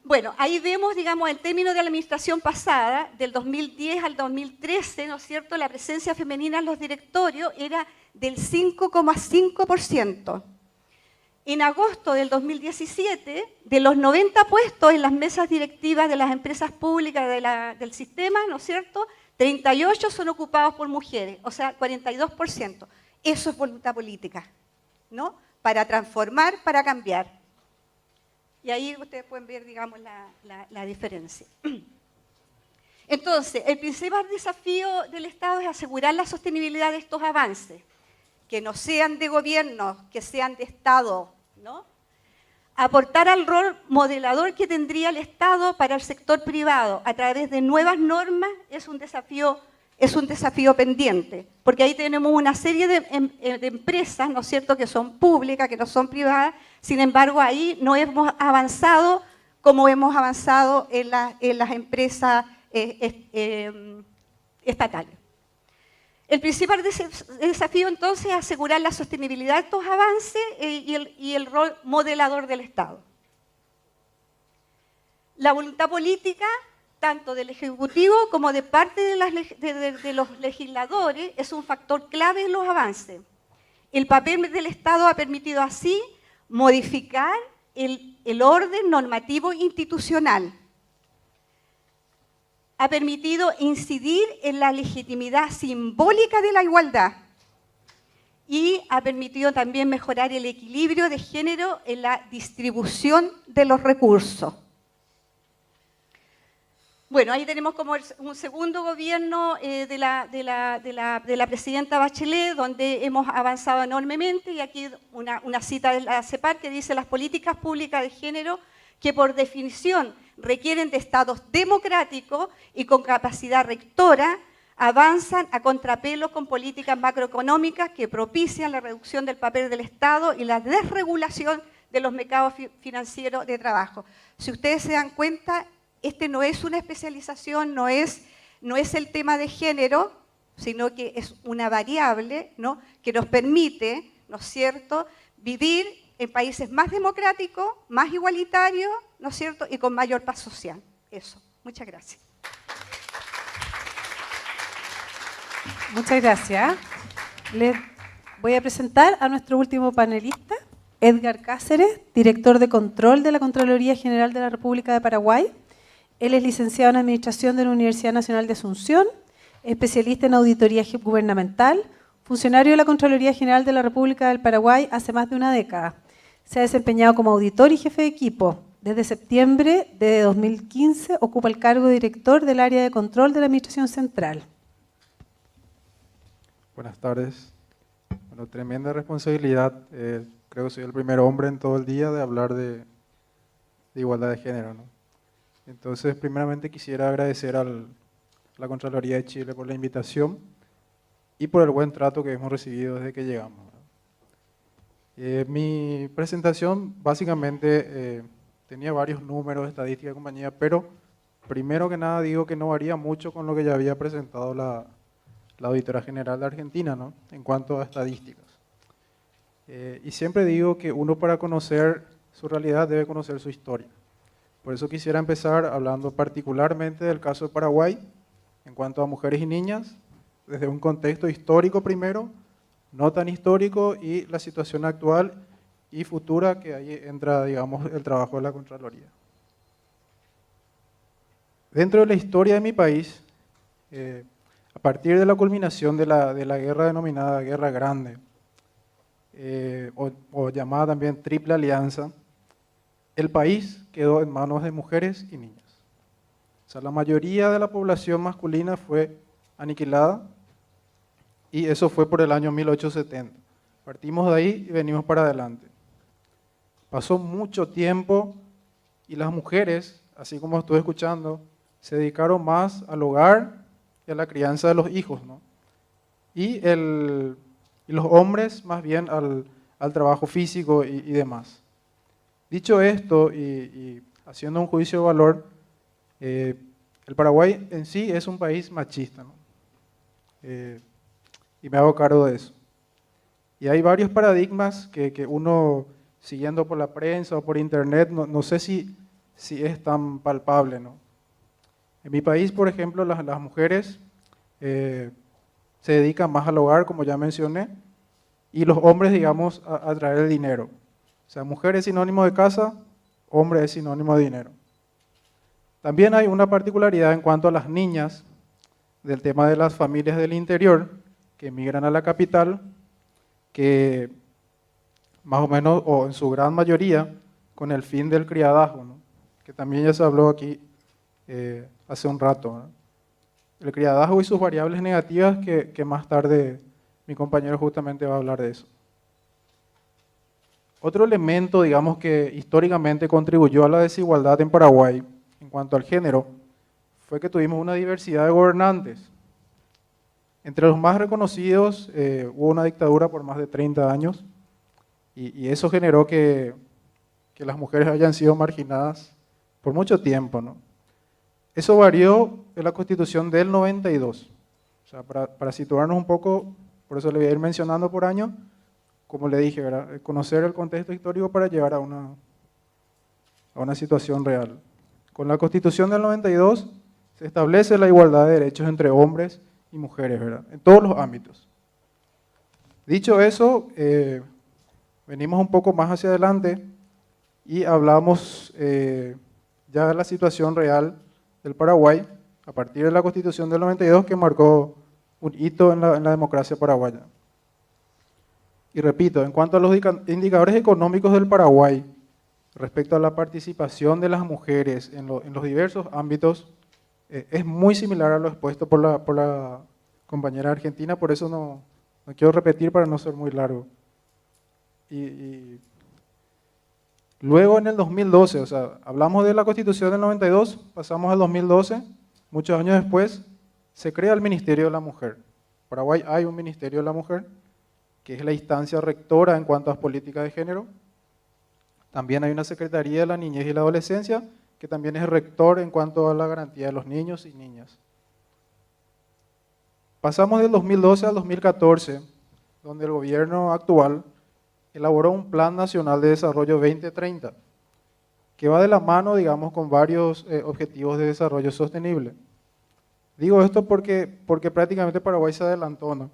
Speaker 6: Bueno, ahí vemos, digamos, el término de la administración pasada, del 2010 al 2013, ¿no es cierto?, la presencia femenina en los directorios era del 5,5%. En agosto del 2017, de los 90 puestos en las mesas directivas de las empresas públicas del sistema, ¿no es cierto?, 38 son ocupados por mujeres, o sea, 42%. Eso es voluntad política, ¿no?, para transformar, para cambiar. Y ahí ustedes pueden ver, digamos, la diferencia. Entonces, el principal desafío del Estado es asegurar la sostenibilidad de estos avances, que no sean de gobierno, que sean de Estado, ¿no? aportar al rol modelador que tendría el Estado para el sector privado a través de nuevas normas es un desafío pendiente, porque ahí tenemos una serie de empresas, ¿no es cierto?, que son públicas, que no son privadas. Sin embargo, ahí no hemos avanzado como hemos avanzado en las empresas estatales. El principal desafío, entonces, es asegurar la sostenibilidad de estos avances y el rol modelador del Estado. La voluntad política, tanto del Ejecutivo como de parte de los legisladores, es un factor clave en los avances. El papel del Estado ha permitido así modificar el orden normativo institucional. Ha permitido incidir en la legitimidad simbólica de la igualdad y ha permitido también mejorar el equilibrio de género en la distribución de los recursos. Bueno, ahí tenemos como un segundo gobierno de la presidenta Bachelet, donde hemos avanzado enormemente, y aquí una cita de la CEPAL que dice: las políticas públicas de género, que por definición requieren de estados democráticos y con capacidad rectora, avanzan a contrapelo con políticas macroeconómicas que propician la reducción del papel del Estado y la desregulación de los mercados financieros de trabajo. Si ustedes se dan cuenta, este no es una especialización, no es el tema de género, sino que es una variable, ¿no?, que nos permite, ¿no es cierto?, vivir en países más democráticos, más igualitarios, ¿no es cierto?, y con mayor paz social. Eso. Muchas gracias.
Speaker 3: Muchas gracias. Les voy a presentar a nuestro último panelista, Edgar Cáceres, director de control de la Contraloría General de la República de Paraguay. Él es licenciado en Administración de la Universidad Nacional de Asunción, especialista en auditoría gubernamental, funcionario de la Contraloría General de la República del Paraguay hace más de una década. Se ha desempeñado como auditor y jefe de equipo. Desde septiembre de 2015 ocupa el cargo de director del área de control de la Administración Central.
Speaker 7: Buenas tardes. Bueno, tremenda responsabilidad. Creo que soy el primer hombre en todo el día de hablar de igualdad de género, ¿no? Entonces, primeramente quisiera agradecer a la Contraloría de Chile por la invitación y por el buen trato que hemos recibido desde que llegamos. Mi presentación básicamente tenía varios números, estadísticas de compañía, pero primero que nada digo que no varía mucho con lo que ya había presentado la Auditora General de Argentina, ¿no?, en cuanto a estadísticas. Y siempre digo que uno, para conocer su realidad, debe conocer su historia. Por eso quisiera empezar hablando particularmente del caso de Paraguay, en cuanto a mujeres y niñas, desde un contexto histórico primero, no tan histórico, y la situación actual y futura, que ahí entra, digamos, el trabajo de la Contraloría. Dentro de la historia de mi país, a partir de la culminación de la guerra denominada Guerra Grande, o llamada también Triple Alianza, el país quedó en manos de mujeres y niñas. O sea, la mayoría de la población masculina fue aniquilada, y eso fue por el año 1870. Partimos de ahí y venimos para adelante. Pasó mucho tiempo y las mujeres, así como estuve escuchando, se dedicaron más al hogar y a la crianza de los hijos, ¿no? Y los hombres más bien al trabajo físico y demás. Dicho esto, y haciendo un juicio de valor, el Paraguay en sí es un país machista, ¿no? Y me hago cargo de eso. Y hay varios paradigmas que uno, siguiendo por la prensa o por internet, no sé si es tan palpable, ¿no? En mi país, por ejemplo, las mujeres se dedican más al hogar, como ya mencioné, y los hombres, digamos, a traer el dinero. O sea, mujer es sinónimo de casa, hombre es sinónimo de dinero. También hay una particularidad en cuanto a las niñas, del tema de las familias del interior, que emigran a la capital, que más o menos, o en su gran mayoría, con el fin del criadazgo, ¿no?, que también ya se habló aquí hace un rato, ¿no? El criadazgo y sus variables negativas, que más tarde mi compañero justamente va a hablar de eso. Otro elemento, digamos, que históricamente contribuyó a la desigualdad en Paraguay en cuanto al género fue que tuvimos una diversidad de gobernantes. Entre los más reconocidos hubo una dictadura por más de 30 años y eso generó que las mujeres hayan sido marginadas por mucho tiempo, ¿no? Eso varió en la Constitución del 92. O sea, para situarnos un poco, por eso le voy a ir mencionando por año, como le dije, ¿verdad? Conocer el contexto histórico para llegar a una situación real. Con la Constitución del 92 se establece la igualdad de derechos entre hombres y mujeres, ¿verdad? En todos los ámbitos. Dicho eso, venimos un poco más hacia adelante y hablamos ya de la situación real del Paraguay a partir de la Constitución del 92 que marcó un hito en la democracia paraguaya. Y repito, en cuanto a los indicadores económicos del Paraguay, respecto a la participación de las mujeres en los diversos ámbitos, es muy similar a lo expuesto por la compañera argentina, por eso no quiero repetir para no ser muy largo. Y luego en el 2012, o sea, hablamos de la Constitución del 92, pasamos al 2012, muchos años después, se crea el Ministerio de la Mujer. En Paraguay hay un Ministerio de la Mujer, que es la instancia rectora en cuanto a políticas de género. También hay una Secretaría de la Niñez y la Adolescencia, que también es rector en cuanto a la garantía de los niños y niñas. Pasamos del 2012 al 2014, donde el gobierno actual elaboró un Plan Nacional de Desarrollo 2030, que va de la mano, digamos, con varios objetivos de desarrollo sostenible. Digo esto porque prácticamente Paraguay se adelantó, ¿no?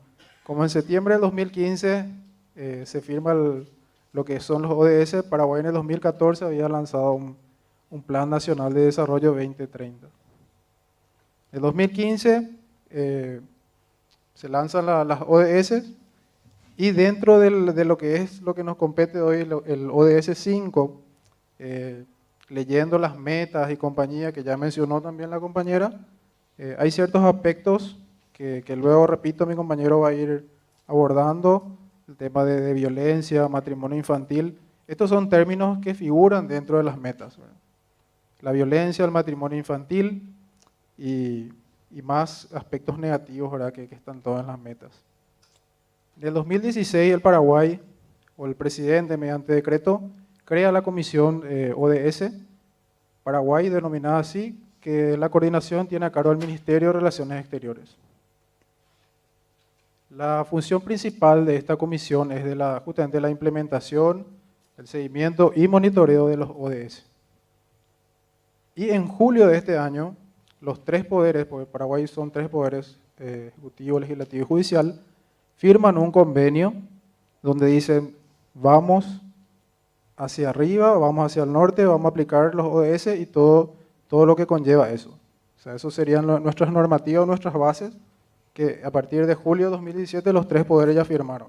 Speaker 7: Como en septiembre del 2015 se firma lo que son los ODS, Paraguay en el 2014 había lanzado un Plan Nacional de Desarrollo 2030. En el 2015 se lanzan las ODS y dentro de lo que es lo que nos compete hoy, el ODS 5, leyendo las metas y compañía que ya mencionó también la compañera, hay ciertos aspectos que luego, repito, mi compañero va a ir abordando, el tema de violencia, matrimonio infantil. Estos son términos que figuran dentro de las metas, ¿verdad? La violencia, el matrimonio infantil y más aspectos negativos, ¿verdad? Que están todas en las metas. En el 2016 el Paraguay, o el presidente mediante decreto, crea la comisión ODS Paraguay, denominada así, que la coordinación tiene a cargo el Ministerio de Relaciones Exteriores. La función principal de esta comisión es justamente la implementación, el seguimiento y monitoreo de los ODS. Y en julio de este año, los tres poderes, porque Paraguay son tres poderes, ejecutivo, legislativo y judicial, firman un convenio donde dicen, vamos hacia arriba, vamos hacia el norte, vamos a aplicar los ODS y todo lo que conlleva eso. O sea, eso serían nuestras normativas, nuestras bases, que a partir de julio de 2017 los tres poderes ya firmaron.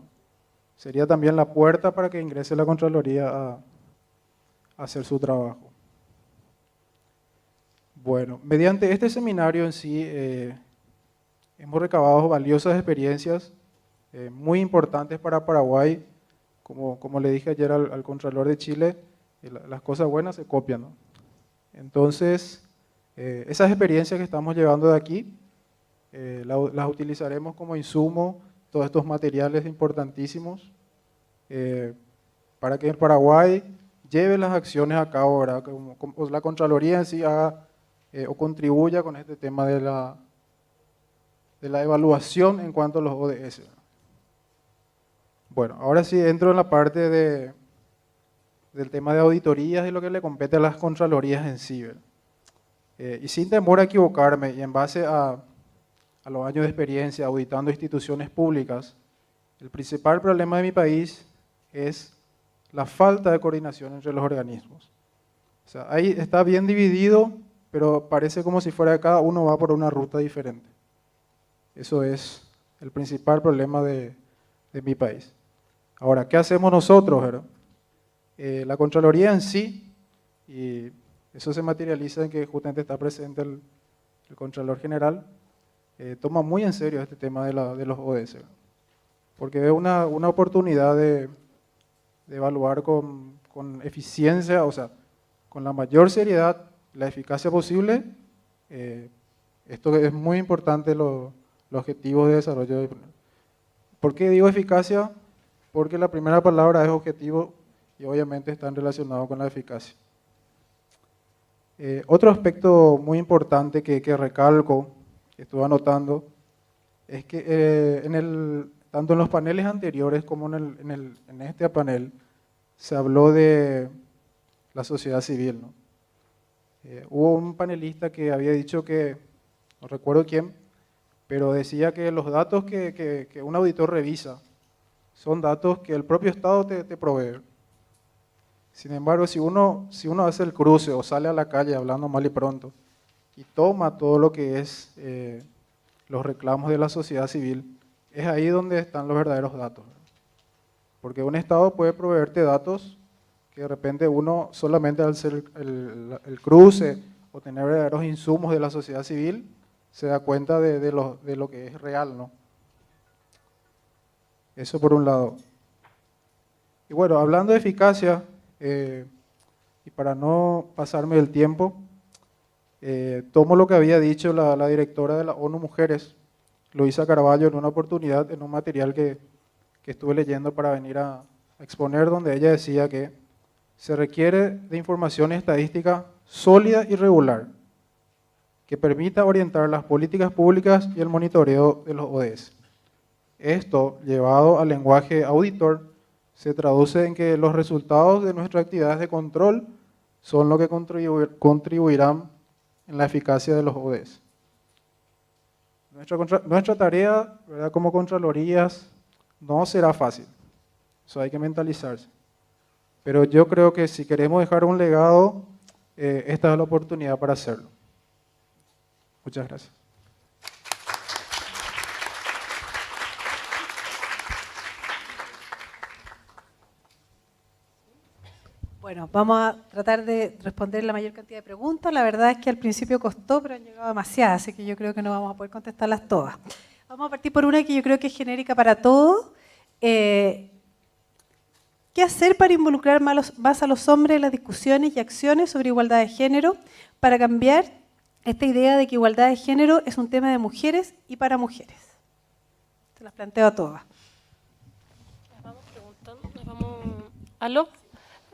Speaker 7: Sería también la puerta para que ingrese la Contraloría a hacer su trabajo. Bueno, mediante este seminario en sí hemos recabado valiosas experiencias muy importantes para Paraguay. Como le dije ayer al Contralor de Chile, las cosas buenas se copian, ¿no? Entonces, esas experiencias que estamos llevando de aquí, las utilizaremos como insumo, todos estos materiales importantísimos, para que el Paraguay lleve las acciones a cabo, ¿verdad? Como la Contraloría en sí haga o contribuya con este tema de la evaluación en cuanto a los ODS. Bueno, ahora sí entro en la parte del tema de auditorías y lo que le compete a las Contralorías en sí, ¿verdad? Y sin temor a equivocarme y en base a los años de experiencia auditando instituciones públicas, el principal problema de mi país es la falta de coordinación entre los organismos. O sea, ahí está bien dividido, pero parece como si fuera que cada uno va por una ruta diferente. Eso es el principal problema de mi país. Ahora, ¿qué hacemos nosotros, verdad? La Contraloría en sí, y eso se materializa en que justamente está presente el Contralor General, toma muy en serio este tema de los ODS, ¿verdad? Porque ve una oportunidad de de evaluar con eficiencia, o sea, con la mayor seriedad, la eficacia posible. Esto es muy importante, los objetivos de desarrollo. ¿Por qué digo eficacia? Porque la primera palabra es objetivo y obviamente están relacionados con la eficacia. Otro aspecto muy importante que recalco, que estuve anotando, es que tanto en los paneles anteriores como en este panel se habló de la sociedad civil, ¿no? Hubo un panelista que había dicho que, no recuerdo quién, pero decía que los datos que un auditor revisa son datos que el propio Estado te provee. Sin embargo, si uno hace el cruce o sale a la calle hablando mal y pronto y toma todo lo que es los reclamos de la sociedad civil, es ahí donde están los verdaderos datos. Porque un Estado puede proveerte datos que de repente uno solamente al hacer el cruce o tener verdaderos insumos de la sociedad civil se da cuenta de lo que es real, ¿no? Eso por un lado. Y bueno, hablando de eficacia, y para no pasarme del tiempo, tomo lo que había dicho la directora de la ONU Mujeres, Luisa Carballo, en una oportunidad, en un material que estuve leyendo para venir a exponer, donde ella decía que se requiere de información estadística sólida y regular, que permita orientar las políticas públicas y el monitoreo de los ODS. Esto, llevado al lenguaje auditor, se traduce en que los resultados de nuestras actividades de control son lo que contribuirán en la eficacia de los ODS. Nuestra tarea, ¿verdad?, como Contralorías no será fácil, eso hay que mentalizarse. Pero yo creo que si queremos dejar un legado, esta es la oportunidad para hacerlo. Muchas gracias.
Speaker 3: Bueno, vamos a tratar de responder la mayor cantidad de preguntas. La verdad es que al principio costó, pero han llegado demasiadas, así que yo creo que no vamos a poder contestarlas todas. Vamos a partir por una que yo creo que es genérica para todos. ¿Qué hacer para involucrar más a los hombres en las discusiones y acciones sobre igualdad de género para cambiar esta idea de que igualdad de género es un tema de mujeres y para mujeres? Se las planteo a todas.
Speaker 5: Vamos preguntando, ¿Aló?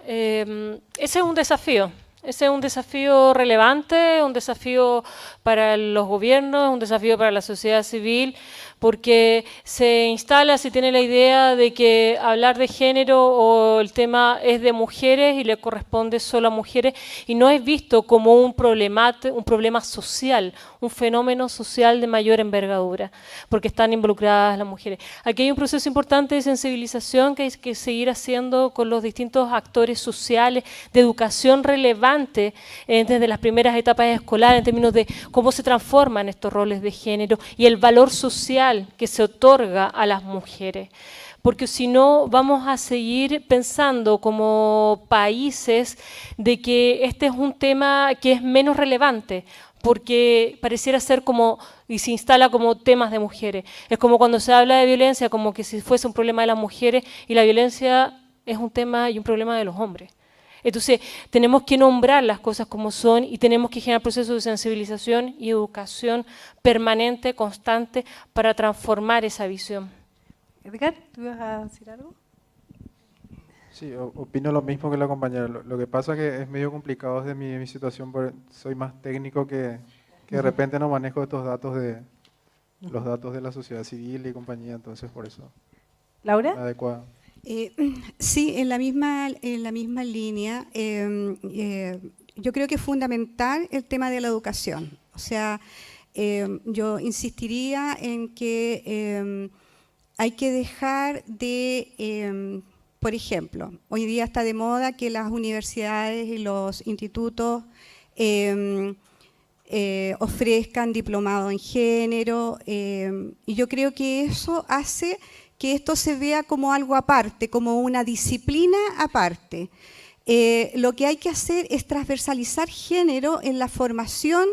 Speaker 5: Ese es un desafío. Ese es un desafío relevante, un desafío para los gobiernos, un desafío para la sociedad civil, porque se instala, se tiene la idea de que hablar de género o el tema es de mujeres y le corresponde solo a mujeres, y no es visto como un problema social, un fenómeno social de mayor envergadura, porque están involucradas las mujeres. Aquí hay un proceso importante de sensibilización que hay que seguir haciendo con los distintos actores sociales, de educación relevante desde las primeras etapas escolares, en términos de cómo se transforman estos roles de género y el valor social que se otorga a las mujeres. Porque si no vamos a seguir pensando como países de que este es un tema que es menos relevante, porque pareciera ser como, y se instala como temas de mujeres. Es como cuando se habla de violencia, como que si fuese un problema de las mujeres, y la violencia es un tema y un problema de los hombres. Entonces, tenemos que nombrar las cosas como son y tenemos que generar procesos de sensibilización y educación permanente, constante, para transformar esa visión.
Speaker 3: Edgar, ¿tú ibas a decir algo?
Speaker 7: Sí, opino lo mismo que la compañera. Lo que pasa es que es medio complicado desde mi situación, porque soy más técnico que de repente no manejo estos datos los datos de la sociedad civil y compañía, entonces por eso.
Speaker 3: ¿Laura?
Speaker 7: Adecuado.
Speaker 8: Sí, en la misma línea, yo creo que es fundamental el tema de la educación. O sea, yo insistiría en que hay que dejar de, por ejemplo, hoy día está de moda que las universidades y los institutos ofrezcan diplomado en género, y yo creo que eso hace que esto se vea como algo aparte, como una disciplina aparte. Lo que hay que hacer es transversalizar género en la formación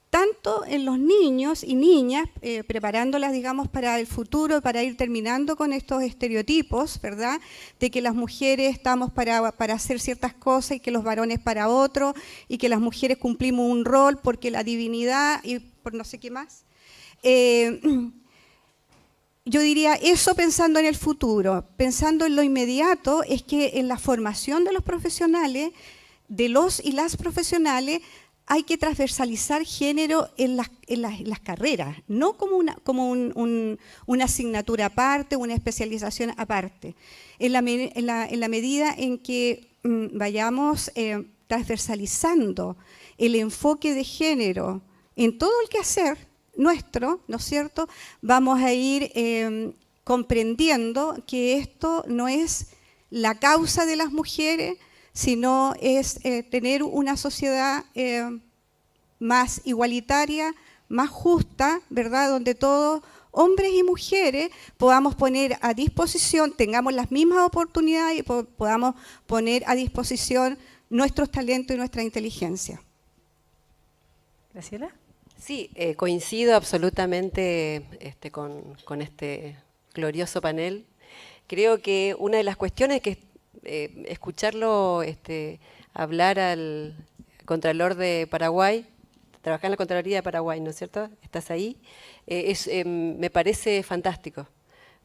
Speaker 8: tanto en los niños y niñas, preparándolas, digamos, para el futuro, para ir terminando con estos estereotipos, ¿verdad?, de que las mujeres estamos para hacer ciertas cosas y que los varones para otro, y que las mujeres cumplimos un rol porque la divinidad y por no sé qué más. Yo diría eso pensando en el futuro. Pensando en lo inmediato, es que en la formación de los profesionales, de los y las profesionales, hay que transversalizar género en las carreras, no como una asignatura aparte, una especialización aparte. En la medida en que vayamos transversalizando el enfoque de género en todo el quehacer nuestro, ¿no es cierto?, vamos a ir comprendiendo que esto no es la causa de las mujeres, sino es tener una sociedad más igualitaria, más justa, ¿verdad?, donde todos, hombres y mujeres, podamos poner a disposición, tengamos las mismas oportunidades y podamos poner a disposición nuestros talentos y nuestra inteligencia.
Speaker 3: Graciela.
Speaker 4: Sí, coincido absolutamente con este glorioso panel. Creo que una de las cuestiones que escucharlo hablar al Contralor de Paraguay, trabajar en la Contraloría de Paraguay, ¿no es cierto? ¿Estás ahí? Me parece fantástico.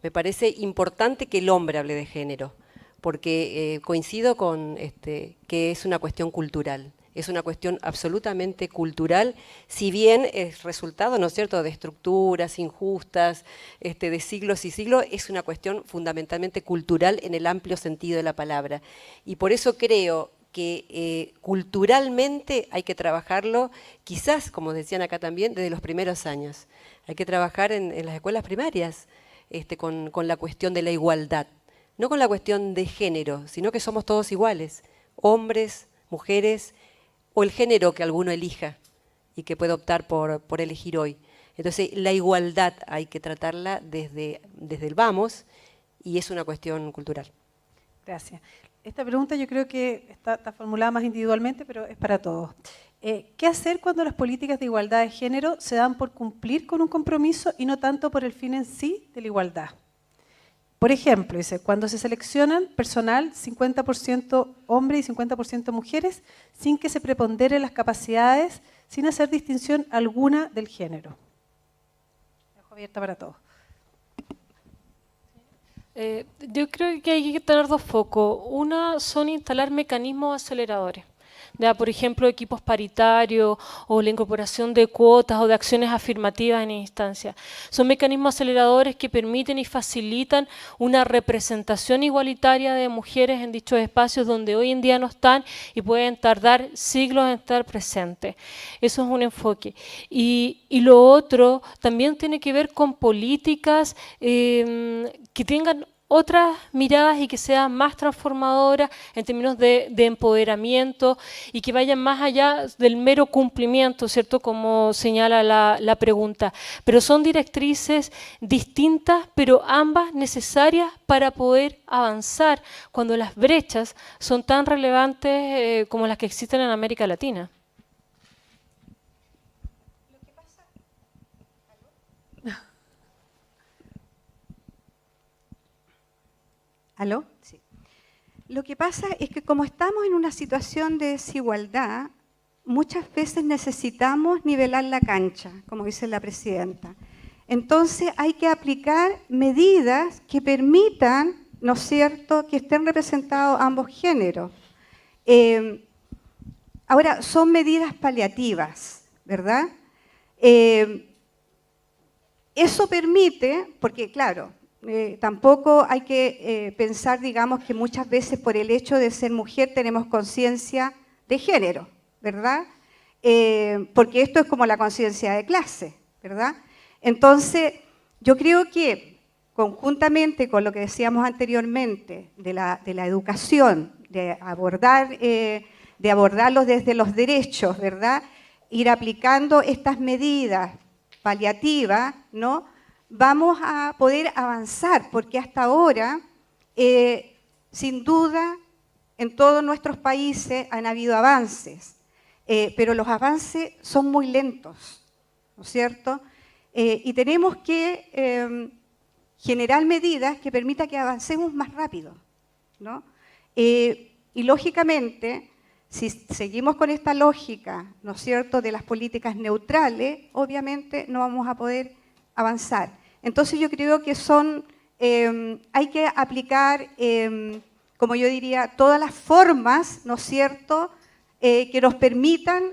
Speaker 4: Me parece importante que el hombre hable de género, porque coincido con que es una cuestión cultural. Es una cuestión absolutamente cultural, si bien es resultado, ¿no es cierto?, de estructuras injustas, de siglos y siglos, es una cuestión fundamentalmente cultural en el amplio sentido de la palabra. Y por eso creo que culturalmente hay que trabajarlo, quizás, como decían acá también, desde los primeros años. Hay que trabajar en las escuelas primarias con la cuestión de la igualdad, no con la cuestión de género, sino que somos todos iguales, hombres, mujeres, o el género que alguno elija y que puede optar por elegir hoy. Entonces, la igualdad hay que tratarla desde el vamos, y es una cuestión cultural.
Speaker 3: Gracias. Esta pregunta yo creo que está formulada más individualmente, pero es para todos. ¿Qué hacer cuando las políticas de igualdad de género se dan por cumplir con un compromiso y no tanto por el fin en sí de la igualdad? Por ejemplo, dice, cuando se seleccionan personal 50% hombres y 50% mujeres, sin que se preponderen las capacidades, sin hacer distinción alguna del género. Dejo abierta para todos.
Speaker 5: Yo creo que hay que tener dos focos. Una son instalar mecanismos aceleradores. Por ejemplo, equipos paritarios o la incorporación de cuotas o de acciones afirmativas en instancias. Son mecanismos aceleradores que permiten y facilitan una representación igualitaria de mujeres en dichos espacios donde hoy en día no están y pueden tardar siglos en estar presentes. Eso es un enfoque. Y lo otro también tiene que ver con políticas que tengan otras miradas y que sean más transformadoras en términos de empoderamiento y que vayan más allá del mero cumplimiento, ¿cierto?, como señala la pregunta. Pero son directrices distintas, pero ambas necesarias para poder avanzar cuando las brechas son tan relevantes como las que existen en América Latina.
Speaker 8: ¿Aló? Sí. Lo que pasa es que como estamos en una situación de desigualdad, muchas veces necesitamos nivelar la cancha, como dice la presidenta. Entonces hay que aplicar medidas que permitan, ¿no es cierto?, que estén representados ambos géneros. Ahora, son medidas paliativas, ¿verdad? Eso permite, porque claro, tampoco hay que pensar, digamos, que muchas veces por el hecho de ser mujer tenemos conciencia de género, ¿verdad? Porque esto es como la conciencia de clase, ¿verdad? Entonces, yo creo que conjuntamente con lo que decíamos anteriormente de la educación, de abordarlos desde los derechos, ¿verdad? Ir aplicando estas medidas paliativas, ¿no?, vamos a poder avanzar, porque hasta ahora, sin duda, en todos nuestros países han habido avances.
Speaker 6: pero los avances son muy lentos, ¿no es cierto? Y tenemos que generar medidas que permitan que avancemos más rápido, ¿no? Y lógicamente, si seguimos con esta lógica, ¿no es cierto?, de las políticas neutrales, obviamente no vamos a poder avanzar. Entonces yo creo que hay que aplicar, como yo diría, todas las formas, ¿no es cierto?, que nos permitan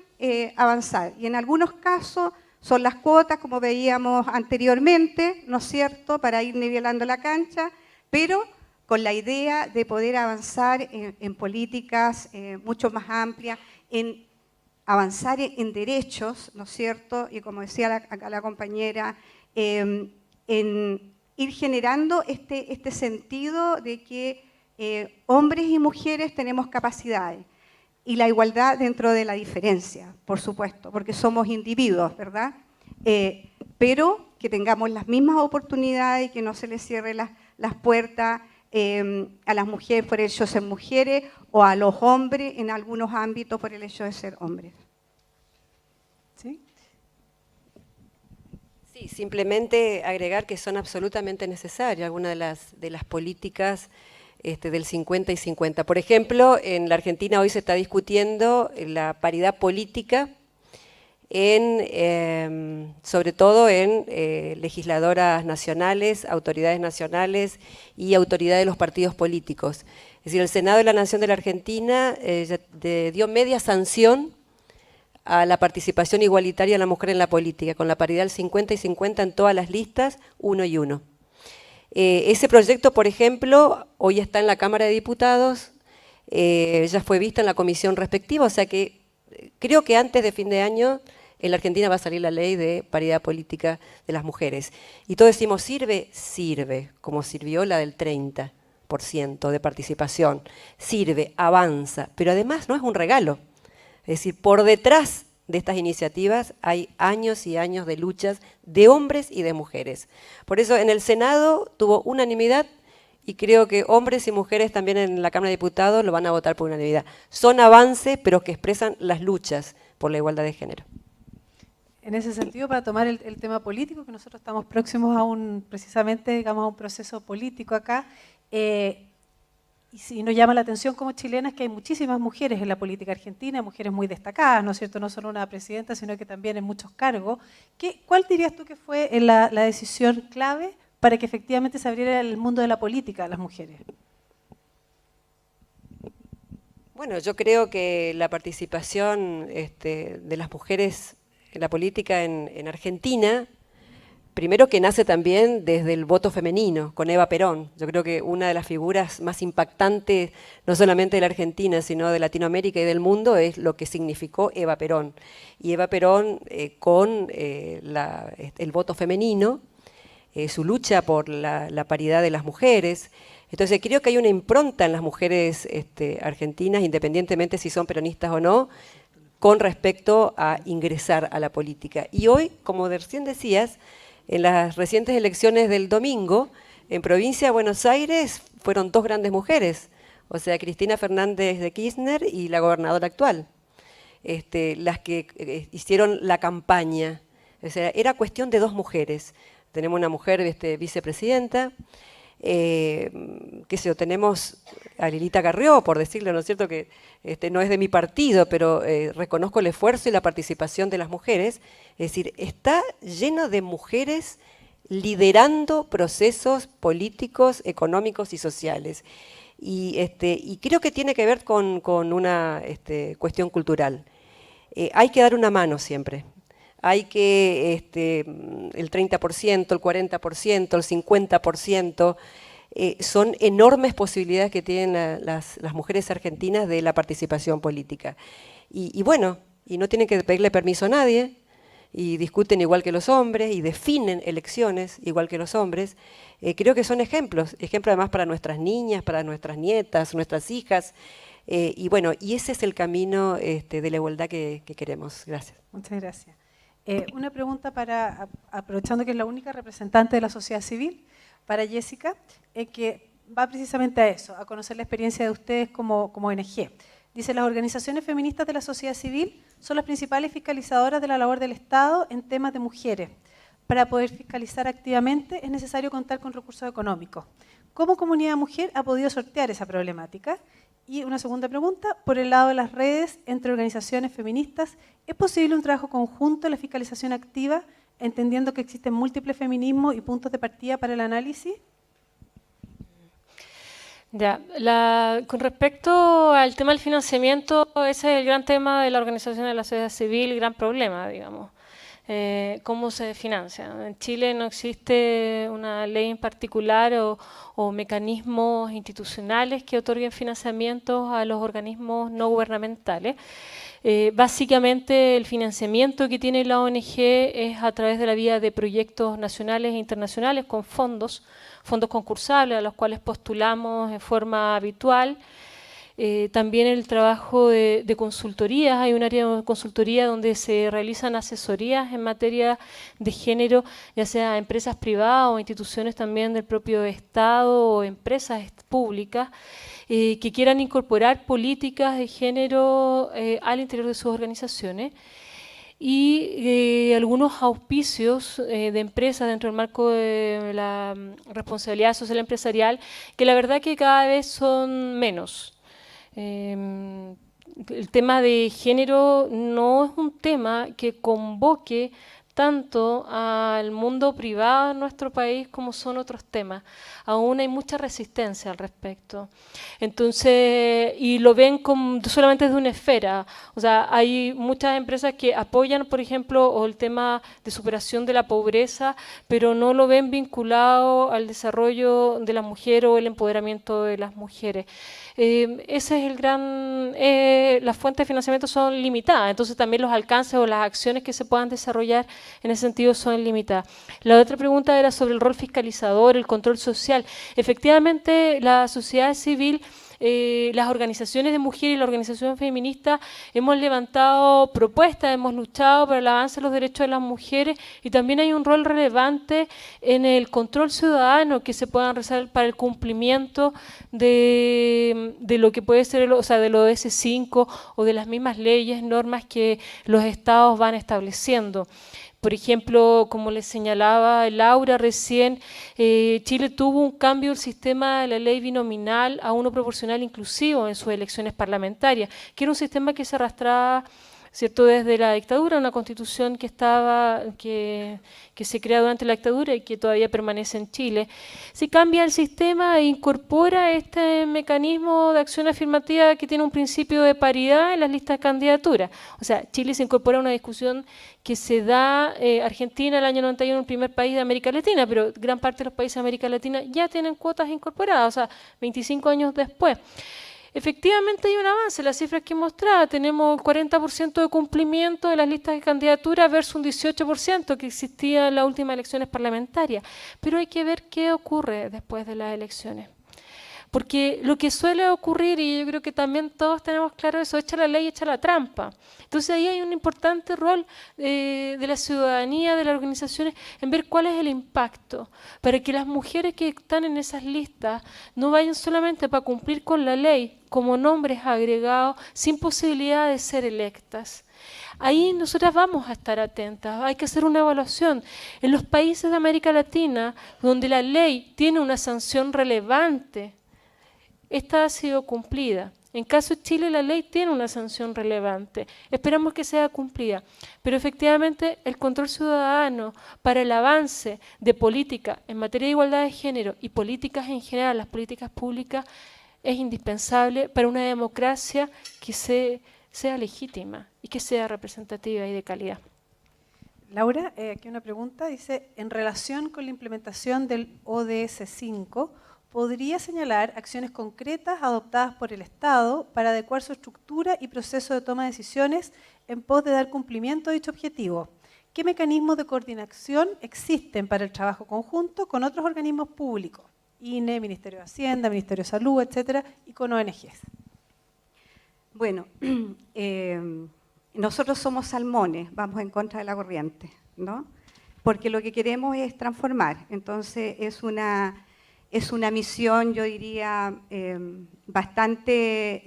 Speaker 6: avanzar. Y en algunos casos son las cuotas, como veíamos anteriormente, ¿no es cierto?, para ir nivelando la cancha, pero con la idea de poder avanzar en políticas mucho más amplias, en avanzar en derechos, ¿no es cierto?, y como decía acá la compañera, en ir generando este sentido de que hombres y mujeres tenemos capacidades, y la igualdad dentro de la diferencia, por supuesto, porque somos individuos, ¿verdad? Pero que tengamos las mismas oportunidades y que no se les cierre las puertas a las mujeres por el hecho de ser mujeres o a los hombres en algunos ámbitos por el hecho de ser hombres.
Speaker 3: ¿Sí?
Speaker 4: Sí, simplemente agregar que son absolutamente necesarias algunas de las políticas del 50 y 50. Por ejemplo, en la Argentina hoy se está discutiendo la paridad política, sobre todo en legisladoras nacionales, autoridades nacionales y autoridades de los partidos políticos. Es decir, el Senado de la Nación de la Argentina dio media sanción a la participación igualitaria de la mujer en la política, con la paridad del 50 y 50 en todas las listas, 1 y 1. Ese proyecto, por ejemplo, hoy está en la Cámara de Diputados, ya fue vista en la comisión respectiva, o sea que creo que antes de fin de año en la Argentina va a salir la ley de paridad política de las mujeres. Y todos decimos, ¿sirve? Sirve, como sirvió la del 30% de participación. Sirve, avanza, pero además no es un regalo. Es decir, por detrás de estas iniciativas hay años y años de luchas de hombres y de mujeres. Por eso en el Senado tuvo unanimidad y creo que hombres y mujeres también en la Cámara de Diputados lo van a votar por unanimidad. Son avances, pero que expresan las luchas por la igualdad de género.
Speaker 3: En ese sentido, para tomar el tema político, que nosotros estamos próximos a precisamente, digamos, a un proceso político acá, y si nos llama la atención como chilenas que hay muchísimas mujeres en la política argentina, mujeres muy destacadas, ¿no es cierto?, no solo una presidenta, sino que también en muchos cargos. ¿Cuál dirías tú que fue la decisión clave para que efectivamente se abriera el mundo de la política a las mujeres?
Speaker 4: Bueno, yo creo que la participación de las mujeres en la política en Argentina, primero que nace también desde el voto femenino, con Eva Perón. Yo creo que una de las figuras más impactantes, no solamente de la Argentina, sino de Latinoamérica y del mundo, es lo que significó Eva Perón. Y Eva Perón, con el voto femenino, su lucha por la paridad de las mujeres. Entonces creo que hay una impronta en las mujeres argentinas, independientemente si son peronistas o no, con respecto a ingresar a la política. Y hoy, como recién decías, en las recientes elecciones del domingo, en provincia de Buenos Aires fueron 2 grandes mujeres, o sea, Cristina Fernández de Kirchner y la gobernadora actual, las que hicieron la campaña. O sea, era cuestión de 2 mujeres. Tenemos una mujer vicepresidenta, qué sé yo, tenemos a Lilita Carrió, por decirlo, ¿no es cierto?, que no es de mi partido, pero reconozco el esfuerzo y la participación de las mujeres. Es decir, está lleno de mujeres liderando procesos políticos, económicos y sociales. Y creo que tiene que ver con una cuestión cultural. Hay que dar una mano siempre. Hay que el 30%, el 40%, el 50%, son enormes posibilidades que tienen las mujeres argentinas de la participación política. Y bueno, y no tienen que pedirle permiso a nadie, y discuten igual que los hombres, y definen elecciones igual que los hombres. Creo que son ejemplos además para nuestras niñas, para nuestras nietas, nuestras hijas, y bueno, y ese es el camino de la igualdad que queremos. Gracias.
Speaker 3: Muchas gracias. Una pregunta aprovechando que es la única representante de la sociedad civil, para Jessica, que va precisamente a eso, a conocer la experiencia de ustedes como ONG. Dice, las organizaciones feministas de la sociedad civil son las principales fiscalizadoras de la labor del Estado en temas de mujeres. Para poder fiscalizar activamente es necesario contar con recursos económicos. ¿Cómo Comunidad Mujer ha podido sortear esa problemática? Y una segunda pregunta, por el lado de las redes entre organizaciones feministas, ¿es posible un trabajo conjunto en la fiscalización activa, entendiendo que existen múltiples feminismos y puntos de partida para el análisis?
Speaker 5: Ya, con respecto al tema del financiamiento, ese es el gran tema de la organización de la sociedad civil, gran problema, digamos. ¿Cómo se financia? En Chile no existe una ley en particular o mecanismos institucionales que otorguen financiamientos a los organismos no gubernamentales. Básicamente el financiamiento que tiene la ONG es a través de la vía de proyectos nacionales e internacionales con fondos concursables a los cuales postulamos en forma habitual. También el trabajo de consultorías, hay un área de consultoría donde se realizan asesorías en materia de género, ya sea a empresas privadas o instituciones también del propio Estado o empresas públicas que quieran incorporar políticas de género al interior de sus organizaciones. Y algunos auspicios de empresas dentro del marco de la responsabilidad social empresarial, que la verdad que cada vez son menos. El tema de género no es un tema que convoque tanto al mundo privado en nuestro país como son otros temas. Aún hay mucha resistencia al respecto. Entonces, y lo ven solamente desde una esfera. O sea, hay muchas empresas que apoyan, por ejemplo, el tema de superación de la pobreza, pero no lo ven vinculado al desarrollo de la mujer o el empoderamiento de las mujeres. Ese es el gran... las fuentes de financiamiento son limitadas, entonces también los alcances o las acciones que se puedan desarrollar en ese sentido son limitadas. La otra pregunta era sobre el rol fiscalizador, el control social. Efectivamente, la sociedad civil, las organizaciones de mujeres y la organización feminista hemos levantado propuestas, hemos luchado por el avance de los derechos de las mujeres y también hay un rol relevante en el control ciudadano que se puedan realizar para el cumplimiento de lo que puede ser, o sea, de los ODS5 o de las mismas leyes, normas que los estados van estableciendo. Por ejemplo, como les señalaba Laura recién, Chile tuvo un cambio del sistema de la ley binominal a uno proporcional inclusivo en sus elecciones parlamentarias, que era un sistema que se arrastraba, ¿cierto?, desde la dictadura, una constitución que se crea durante la dictadura y que todavía permanece en Chile. Se cambia el sistema e incorpora este mecanismo de acción afirmativa que tiene un principio de paridad en las listas de candidaturas. O sea, Chile se incorpora a una discusión que se da, Argentina el año 91, el primer país de América Latina, pero gran parte de los países de América Latina ya tienen cuotas incorporadas, o sea, 25 años después. Efectivamente hay un avance, las cifras que mostraba, tenemos el 40% de cumplimiento de las listas de candidaturas versus un 18% que existía en las últimas elecciones parlamentarias, pero hay que ver qué ocurre después de las elecciones. Porque lo que suele ocurrir, y yo creo que también todos tenemos claro eso, echa la ley, echa la trampa. Entonces ahí hay un importante rol de la ciudadanía, de las organizaciones, en ver cuál es el impacto, para que las mujeres que están en esas listas no vayan solamente para cumplir con la ley, como nombres agregados, sin posibilidad de ser electas. Ahí nosotras vamos a estar atentas, hay que hacer una evaluación. En los países de América Latina, donde la ley tiene una sanción relevante, esta ha sido cumplida. En caso de Chile, la ley tiene una sanción relevante. Esperamos que sea cumplida. Pero efectivamente, el control ciudadano para el avance de política en materia de igualdad de género y políticas en general, las políticas públicas, es indispensable para una democracia que sea legítima y que sea representativa y de calidad.
Speaker 3: Laura, aquí una pregunta, dice, en relación con la implementación del ODS 5, ¿podría señalar acciones concretas adoptadas por el Estado para adecuar su estructura y proceso de toma de decisiones en pos de dar cumplimiento a dicho objetivo? ¿Qué mecanismos de coordinación existen para el trabajo conjunto con otros organismos públicos? INE, Ministerio de Hacienda, Ministerio de Salud, etcétera, y con ONGs.
Speaker 6: Bueno, nosotros somos salmones, vamos en contra de la corriente, ¿no? Porque lo que queremos es transformar. Entonces es una misión, yo diría, bastante,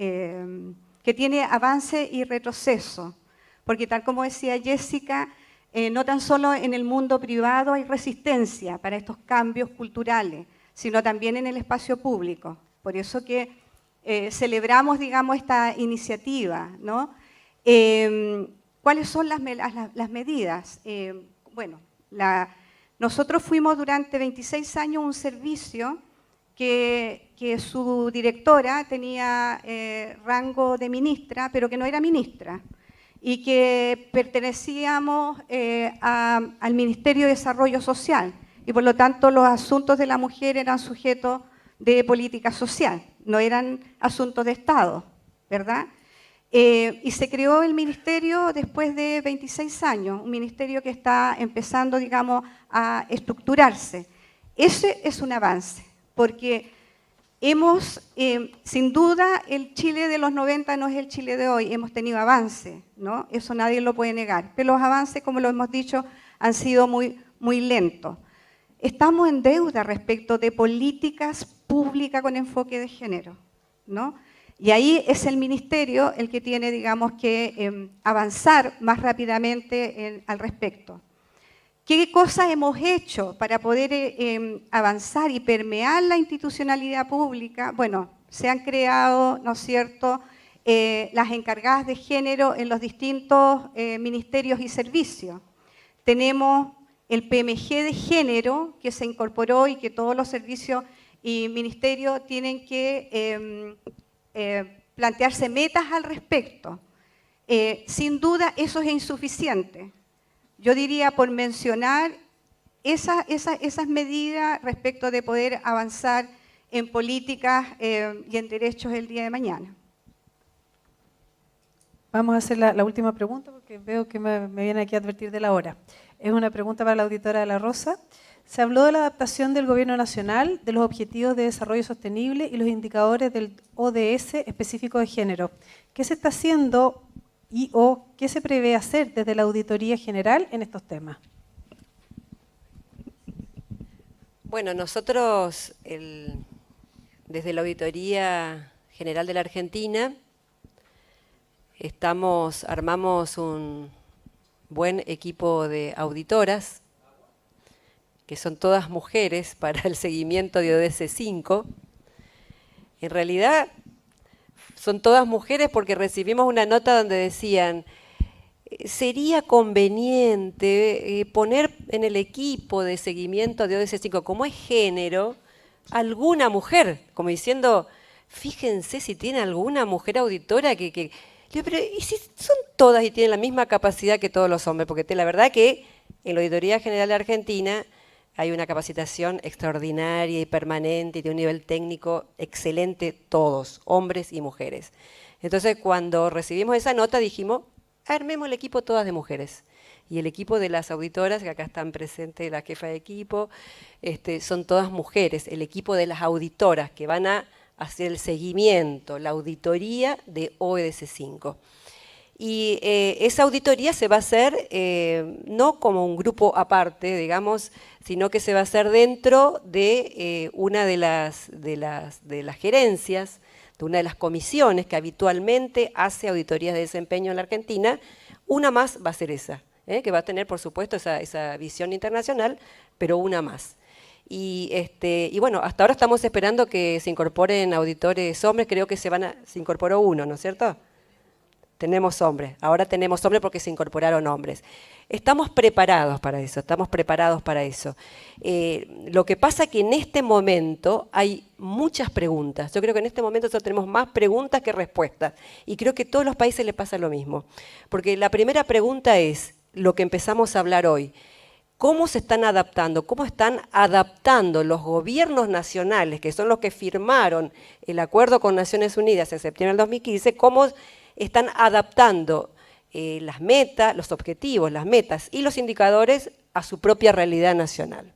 Speaker 6: que tiene avance y retroceso, porque tal como decía Jessica, no tan solo en el mundo privado hay resistencia para estos cambios culturales, sino también en el espacio público. Por eso que celebramos, digamos, esta iniciativa, ¿no? ¿Cuáles son las medidas? Bueno, nosotros fuimos durante 26 años un servicio que su directora tenía rango de ministra, pero que no era ministra, y que pertenecíamos al Ministerio de Desarrollo Social, y por lo tanto los asuntos de la mujer eran sujetos de política social, no eran asuntos de Estado, ¿verdad? Y se creó el ministerio después de 26 años, un ministerio que está empezando, digamos, a estructurarse. Ese es un avance, porque hemos, sin duda, el Chile de los 90 no es el Chile de hoy, hemos tenido avances, ¿no? Eso nadie lo puede negar, pero los avances, como lo hemos dicho, han sido muy, muy lentos. Estamos en deuda respecto de políticas públicas con enfoque de género, ¿no? Y ahí es el ministerio el que tiene, digamos, que avanzar más rápidamente al respecto. ¿Qué cosas hemos hecho para poder avanzar y permear la institucionalidad pública? Bueno, se han creado, ¿no es cierto?, las encargadas de género en los distintos ministerios y servicios. Tenemos el PMG de género que se incorporó y que todos los servicios y ministerios tienen que plantearse metas al respecto. Sin duda eso es insuficiente. Yo diría, por mencionar esas medidas respecto de poder avanzar en políticas y en derechos el día de mañana.
Speaker 3: Vamos a hacer la última pregunta porque veo que me viene aquí a advertir de la hora. Es una pregunta para la auditora de la Rosa. Se habló de la adaptación del Gobierno Nacional de los Objetivos de Desarrollo Sostenible y los indicadores del ODS específicos de género. ¿Qué se está haciendo y o qué se prevé hacer desde la Auditoría General en estos temas?
Speaker 4: Bueno, nosotros desde la Auditoría General de la Argentina armamos un buen equipo de auditoras, que son todas mujeres para el seguimiento de ODS 5. En realidad son todas mujeres porque recibimos una nota donde decían sería conveniente poner en el equipo de seguimiento de ODS 5, como es género, alguna mujer, como diciendo, fíjense si tiene alguna mujer auditora que pero ¿y si son todas y tienen la misma capacidad que todos los hombres? Porque la verdad que en la Auditoría General de Argentina hay una capacitación extraordinaria y permanente y de un nivel técnico excelente todos, hombres y mujeres. Entonces, cuando recibimos esa nota dijimos, armemos el equipo todas de mujeres. Y el equipo de las auditoras, que acá están presentes la jefa de equipo, son todas mujeres. El equipo de las auditoras que van a hacer el seguimiento, la auditoría de ODS 5. Y esa auditoría se va a hacer no como un grupo aparte, digamos, sino que se va a hacer dentro de una de las gerencias, de una de las comisiones que habitualmente hace auditorías de desempeño en la Argentina. Una más va a ser esa, que va a tener, por supuesto, esa visión internacional, pero una más. Y bueno, hasta ahora estamos esperando que se incorporen auditores hombres, creo que se incorporó uno, ¿no es cierto? Tenemos hombres, ahora tenemos hombres porque se incorporaron hombres. Estamos preparados para eso, Lo que pasa es que en este momento hay muchas preguntas. Yo creo que en este momento nosotros tenemos más preguntas que respuestas. Y creo que a todos los países les pasa lo mismo. Porque la primera pregunta es lo que empezamos a hablar hoy. ¿Cómo se están adaptando? ¿Cómo están adaptando los gobiernos nacionales, que son los que firmaron el acuerdo con Naciones Unidas en septiembre del 2015, cómo están adaptando las metas, los objetivos, las metas y los indicadores a su propia realidad nacional?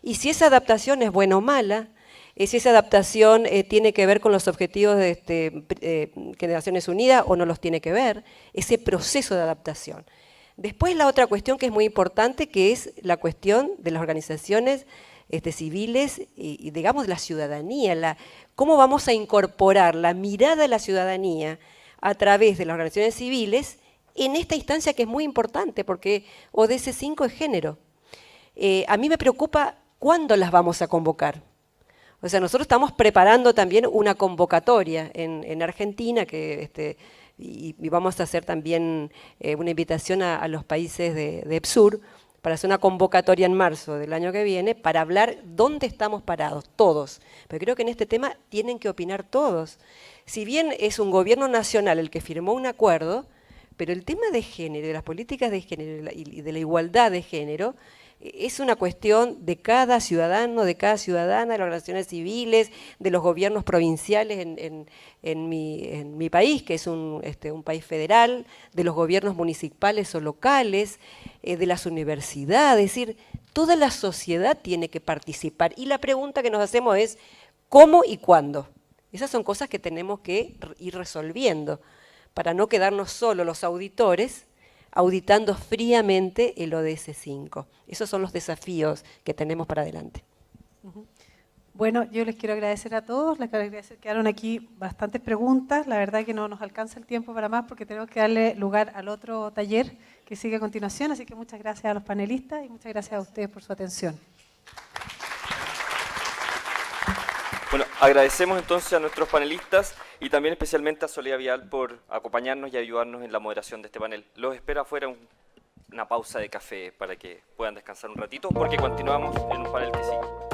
Speaker 4: Y si esa adaptación es buena o mala, si esa adaptación tiene que ver con los objetivos de Naciones Unidas o no los tiene que ver, ese proceso de adaptación. Después la otra cuestión que es muy importante, que es la cuestión de las organizaciones civiles y digamos la ciudadanía, cómo vamos a incorporar la mirada de la ciudadanía a través de las organizaciones civiles en esta instancia que es muy importante, porque ODS 5 es género. A mí me preocupa cuándo las vamos a convocar. O sea, nosotros estamos preparando también una convocatoria en Argentina, y vamos a hacer también una invitación a los países de EPSUR, para hacer una convocatoria en marzo del año que viene, para hablar dónde estamos parados, todos. Pero creo que en este tema tienen que opinar todos. Si bien es un gobierno nacional el que firmó un acuerdo, pero el tema de género, de las políticas de género y de la igualdad de género, es una cuestión de cada ciudadano, de cada ciudadana, de las organizaciones civiles, de los gobiernos provinciales en mi país, que es un país federal, de los gobiernos municipales o locales, de las universidades, es decir, toda la sociedad tiene que participar. Y la pregunta que nos hacemos es, ¿cómo y cuándo? Esas son cosas que tenemos que ir resolviendo, para no quedarnos solo los auditores, auditando fríamente el ODS 5. Esos son los desafíos que tenemos para adelante.
Speaker 3: Bueno, yo les quiero agradecer a todos, les quiero agradecer, quedaron aquí bastantes preguntas, la verdad que no nos alcanza el tiempo para más porque tenemos que darle lugar al otro taller que sigue a continuación, así que muchas gracias a los panelistas y muchas gracias a ustedes por su atención.
Speaker 2: Bueno, agradecemos entonces a nuestros panelistas y también especialmente a Soledad Vial por acompañarnos y ayudarnos en la moderación de este panel. Los espero afuera una pausa de café para que puedan descansar un ratito, porque continuamos en un panel que sigue.